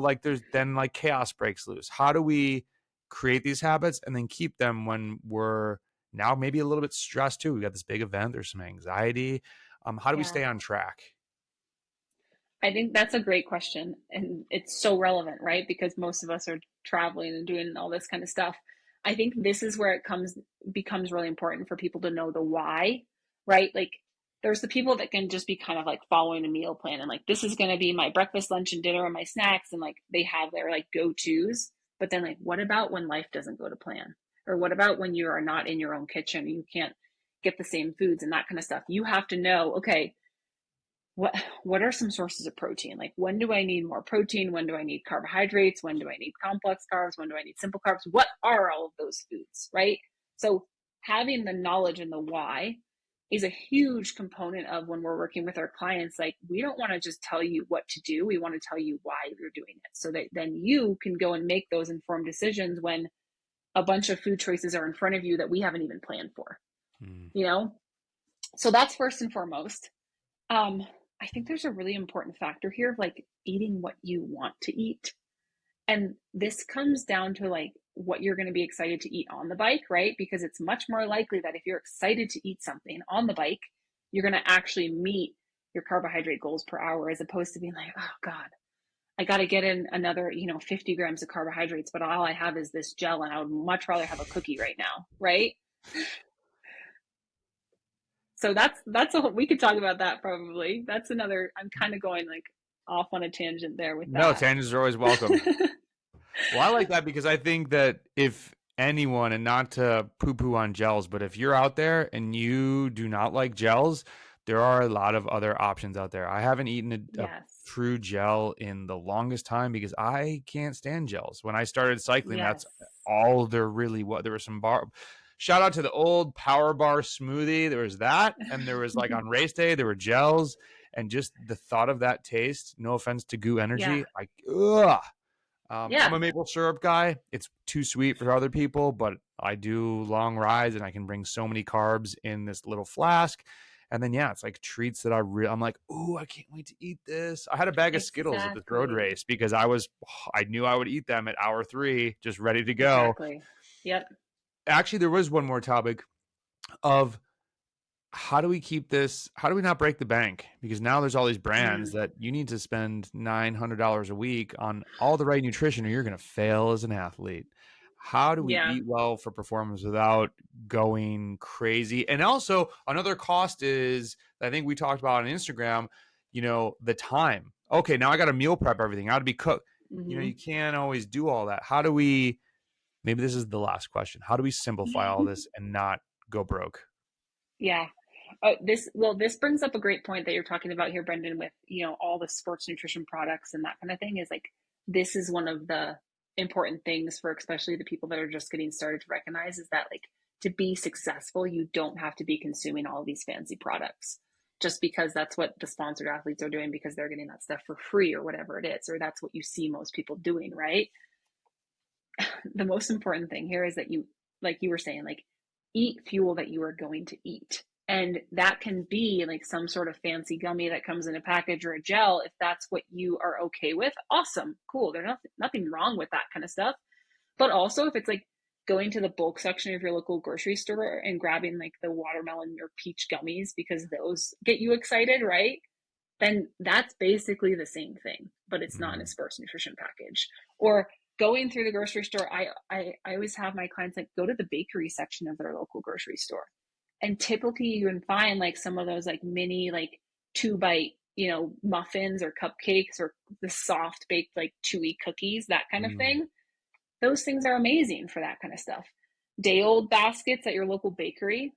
like there's then like chaos breaks loose. How do we create these habits and then keep them when we're now maybe a little bit stressed too? We got this big event. There's some anxiety. How do we yeah. stay on track? I think that's a great question. And it's so relevant, right? Because most of us are traveling and doing all this kind of stuff. I think this is where becomes really important for people to know the why, right? Like there's the people that can just be kind of like following a meal plan and like this is going to be my breakfast, lunch, and dinner and my snacks, and like they have their like go-tos. But then like what about when life doesn't go to plan? Or what about when you are not in your own kitchen, you can't get the same foods and that kind of stuff? You have to know, okay, what what are some sources of protein? Like when do I need more protein? When do I need carbohydrates? When do I need complex carbs? When do I need simple carbs? What are all of those foods, right? So having the knowledge and the why is a huge component of when we're working with our clients. Like we don't want to just tell you what to do. We want to tell you why you're doing it so that then you can go and make those informed decisions when a bunch of food choices are in front of you that we haven't even planned for, Hmm. you know? So that's first and foremost. Um, I think there's a really important factor here of like eating what you want to eat. And this comes down to like what you're going to be excited to eat on the bike, right? Because it's much more likely that if you're excited to eat something on the bike, you're going to actually meet your carbohydrate goals per hour as opposed to being like, oh God, I got to get in another, 50 grams of carbohydrates, but all I have is this gel and I would much rather have a cookie right now, right? So that's we could talk about that probably. That's another. I'm kind of going like off on a tangent there with No, that. tangents are always welcome. Well, I like that because I think that if anyone, and not to poo poo on gels, but if you're out there and you do not like gels, there are a lot of other options out there. I haven't eaten a Yes. true gel in the longest time because I can't stand gels. When I started cycling, that's Yes. all there really was. There was some bar. Shout out to the old Power Bar smoothie. There was that, and there was like on race day there were gels, and just the thought of that taste. No offense to Goo Yeah. Energy, ugh. I'm Yeah. a maple syrup guy. It's too sweet for other people, but I do long rides and I can bring so many carbs in this little flask. And then yeah, it's like treats that I'm like, ooh, I can't wait to eat this. I had a bag of Skittles at this road Exactly. race because I knew I would eat them at hour 3, just ready to go. Exactly. Yep. Actually, there was one more topic of how do we keep this? How do we not break the bank? Because now there's all these brands Mm. that you need to spend $900 a week on all the right nutrition or you're going to fail as an athlete. How do we Yeah. eat well for performance without going crazy? And also, another cost is I think we talked about on Instagram, the time. Okay, now I got to meal prep everything. I got to be cooked. Hmm. You can't always do all that. Maybe this is the last question. How do we simplify all this and not go broke? Yeah. This brings up a great point that you're talking about here, Brendan, with, all the sports nutrition products and that kind of thing is like, this is one of the important things for especially the people that are just getting started to recognize is that like to be successful, you don't have to be consuming all these fancy products just because that's what the sponsored athletes are doing because they're getting that stuff for free or whatever it is, or that's what you see most people doing, right? The most important thing here is that you, like you were saying, like eat fuel that you are going to eat. And that can be like some sort of fancy gummy that comes in a package or a gel. If that's what you are okay with, awesome, cool. There's nothing wrong with that kind of stuff. But also, if it's like going to the bulk section of your local grocery store and grabbing like the watermelon or peach gummies because those get you excited, right? Then that's basically the same thing, but it's not in a Mhm. sports nutrition package. Or going through the grocery store, I always have my clients like go to the bakery section of their local grocery store. And typically you can find like some of those like mini like 2 bite, muffins or cupcakes or the soft baked like chewy cookies, that kind of Mm. thing. Those things are amazing for that kind of stuff. Day old baskets at your local bakery,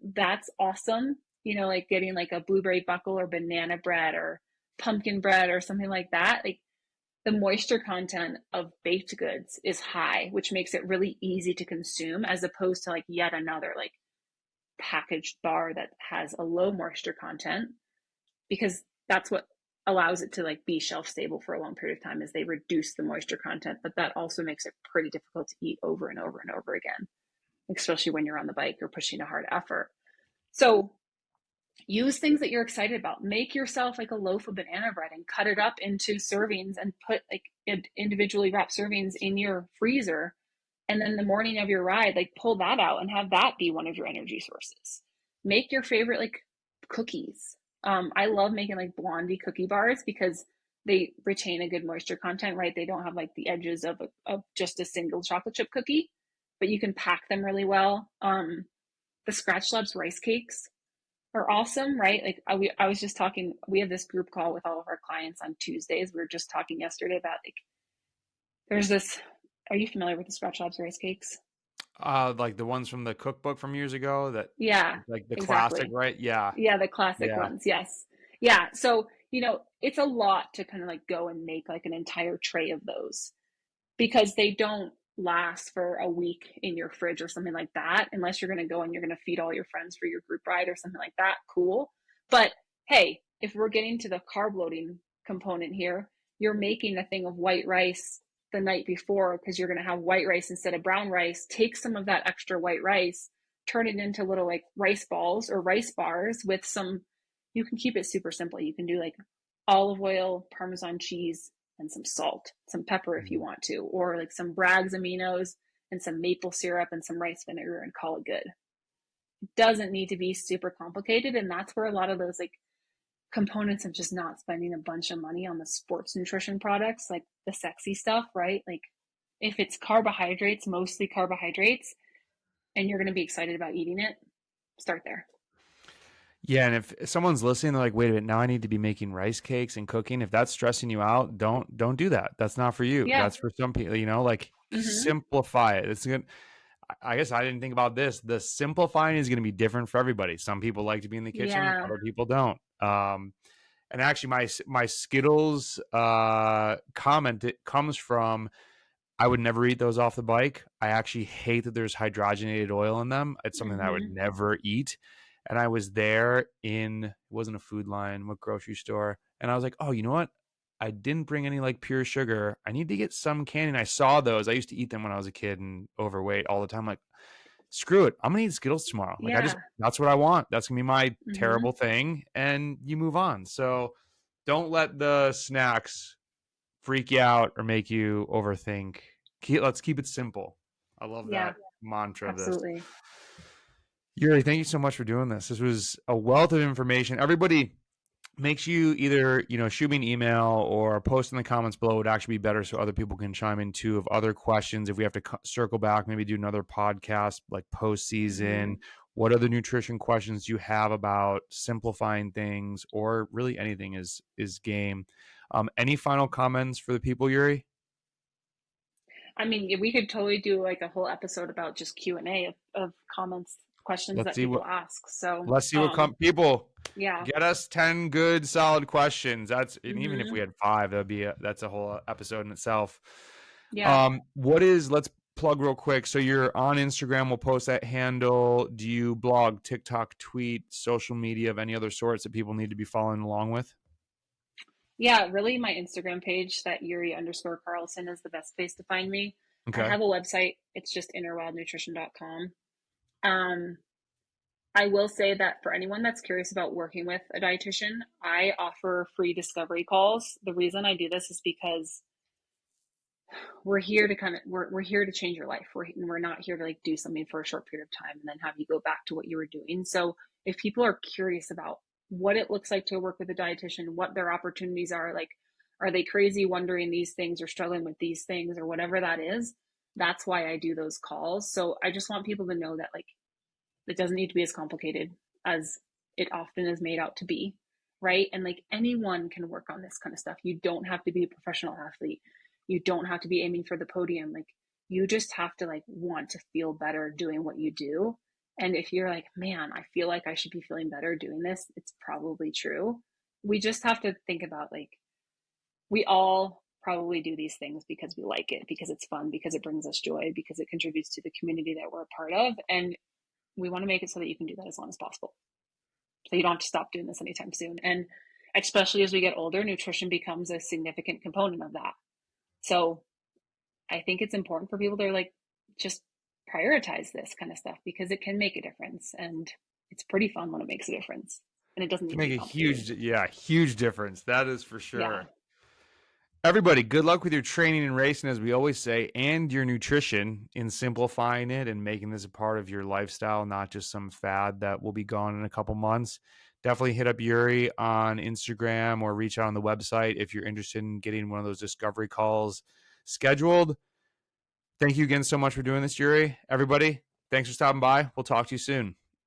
that's awesome. Like getting like a blueberry buckle or banana bread or pumpkin bread or something like that. Like the moisture content of baked goods is high, which makes it really easy to consume as opposed to like yet another like packaged bar that has a low moisture content because that's what allows it to like be shelf stable for a long period of time is they reduce the moisture content, but that also makes it pretty difficult to eat over and over and over again, especially when you're on the bike or pushing a hard effort. So use things that you're excited about. Make yourself like a loaf of banana bread and cut it up into servings and put like individually wrapped servings in your freezer. And then the morning of your ride, like pull that out and have that be one of your energy sources. Make your favorite like cookies. I love making like blondie cookie bars because they retain a good moisture content, right? They don't have like the edges of just a single chocolate chip cookie, but you can pack them really well. The Scratch Labs rice cakes are awesome, right? Like I was just talking, we have this group call with all of our clients on Tuesdays. We were just talking yesterday about like, there's this, are you familiar with the Scratch Labs rice cakes? Like the ones from the cookbook from years ago that Yeah, like the classic, exactly. right? Yeah. Yeah, the classic Yeah. ones. Yes. Yeah. So, it's a lot to kind of like go and make like an entire tray of those because they don't last for a week in your fridge or something like that, unless you're going to go and you're going to feed all your friends for your group ride or something like that. Cool. But hey, if we're getting to the carb loading component here, you're making a thing of white rice the night before because you're going to have white rice instead of brown rice. Take some of that extra white rice, turn it into little like rice balls or rice bars with you can keep it super simple. You can do like olive oil, Parmesan cheese, and some salt, some pepper if you Mhm. want to, or like some Bragg's aminos and some maple syrup and some rice vinegar and call it good. It doesn't need to be super complicated. And that's where a lot of those like components of just not spending a bunch of money on the sports nutrition products, like the sexy stuff, right? Like if it's carbohydrates, mostly carbohydrates, and you're going to be excited about eating it, start there. Yeah, and if someone's listening, they're like, "Wait a minute, now I need to be making rice cakes and cooking." If that's stressing you out, don't do that. That's not for you. Yeah. That's for some people, like Mm-hmm. simplify it. It's good. I guess I didn't think about this. The simplifying is going to be different for everybody. Some people like to be in the kitchen, Yeah. other people don't. And actually, my Skittles comment, it comes from, I would never eat those off the bike. I actually hate that there's hydrogenated oil in them. It's something that I would Mm-hmm. never eat. And I was there in, it wasn't a Food Line, what grocery store, and I was like, oh, you know what? I didn't bring any like pure sugar. I need to get some candy. And I saw those. I used to eat them when I was a kid and overweight all the time. Like, screw it. I'm gonna eat Skittles tomorrow. Like, Yeah. that's what I want. That's gonna be my Mm-hmm. terrible thing. And you move on. So don't let the snacks freak you out or make you overthink. Let's keep it simple. I love Yeah. that mantra of this. Absolutely. Yuri, thank you so much for doing this. This was a wealth of information. Everybody, makes you either, shoot me an email or post in the comments below. Would actually be better so other people can chime in too of other questions. If we have to circle back, maybe do another podcast like post Mm-hmm. season. What other nutrition questions do you have about simplifying things, or really anything is game? Any final comments for the people, Yuri? I mean, yeah, we could totally do like a whole episode about just Q&A of comments, questions Let's that see what people ask. So, Let's see what people yeah. get us 10 good solid questions. And even if Mm-hmm. we had 5, that's a whole episode in itself. Yeah. Let's plug real quick. So you're on Instagram, we'll post that handle. Do you blog, TikTok, tweet, social media of any other sorts that people need to be following along with? Yeah, really my Instagram page, that Uri_Carlson, is the best place to find me. I Okay. have a website. It's just innerwildnutrition.com. Um, I will say that for anyone that's curious about working with a dietitian, I offer free discovery calls. The reason I do this is because we're here to we're here to change your life. We're not here to like do something for a short period of time and then have you go back to what you were doing. So if people are curious about what it looks like to work with a dietitian, what their opportunities are, like, are they crazy wondering these things or struggling with these things or whatever that is, that's why I do those calls. So I just want people to know that, like, it doesn't need to be as complicated as it often is made out to be, right? And like anyone can work on this kind of stuff. You don't have to be a professional athlete. You don't have to be aiming for the podium. Like, you just have to like want to feel better doing what you do. And if you're like, man, I feel like I should be feeling better doing this, it's probably true. We just have to think about, like, we all probably do these things because we like it, because it's fun, because it brings us joy, because it contributes to the community that we're a part of. And we want to make it so that you can do that as long as possible. So you don't have to stop doing this anytime soon. And especially as we get older, nutrition becomes a significant component of that. So I think it's important for people to like just prioritize this kind of stuff because it can make a difference. And it's pretty fun when it makes a difference. And it doesn't need Can to make be a complicated. huge difference. That is for Yeah. sure. Everybody, good luck with your training and racing, as we always say, and your nutrition in simplifying it and making this a part of your lifestyle, not just some fad that will be gone in a couple months. Definitely hit up Uri on Instagram or reach out on the website if you're interested in getting one of those discovery calls scheduled. Thank you again so much for doing this, Uri. Everybody, thanks for stopping by. We'll talk to you soon.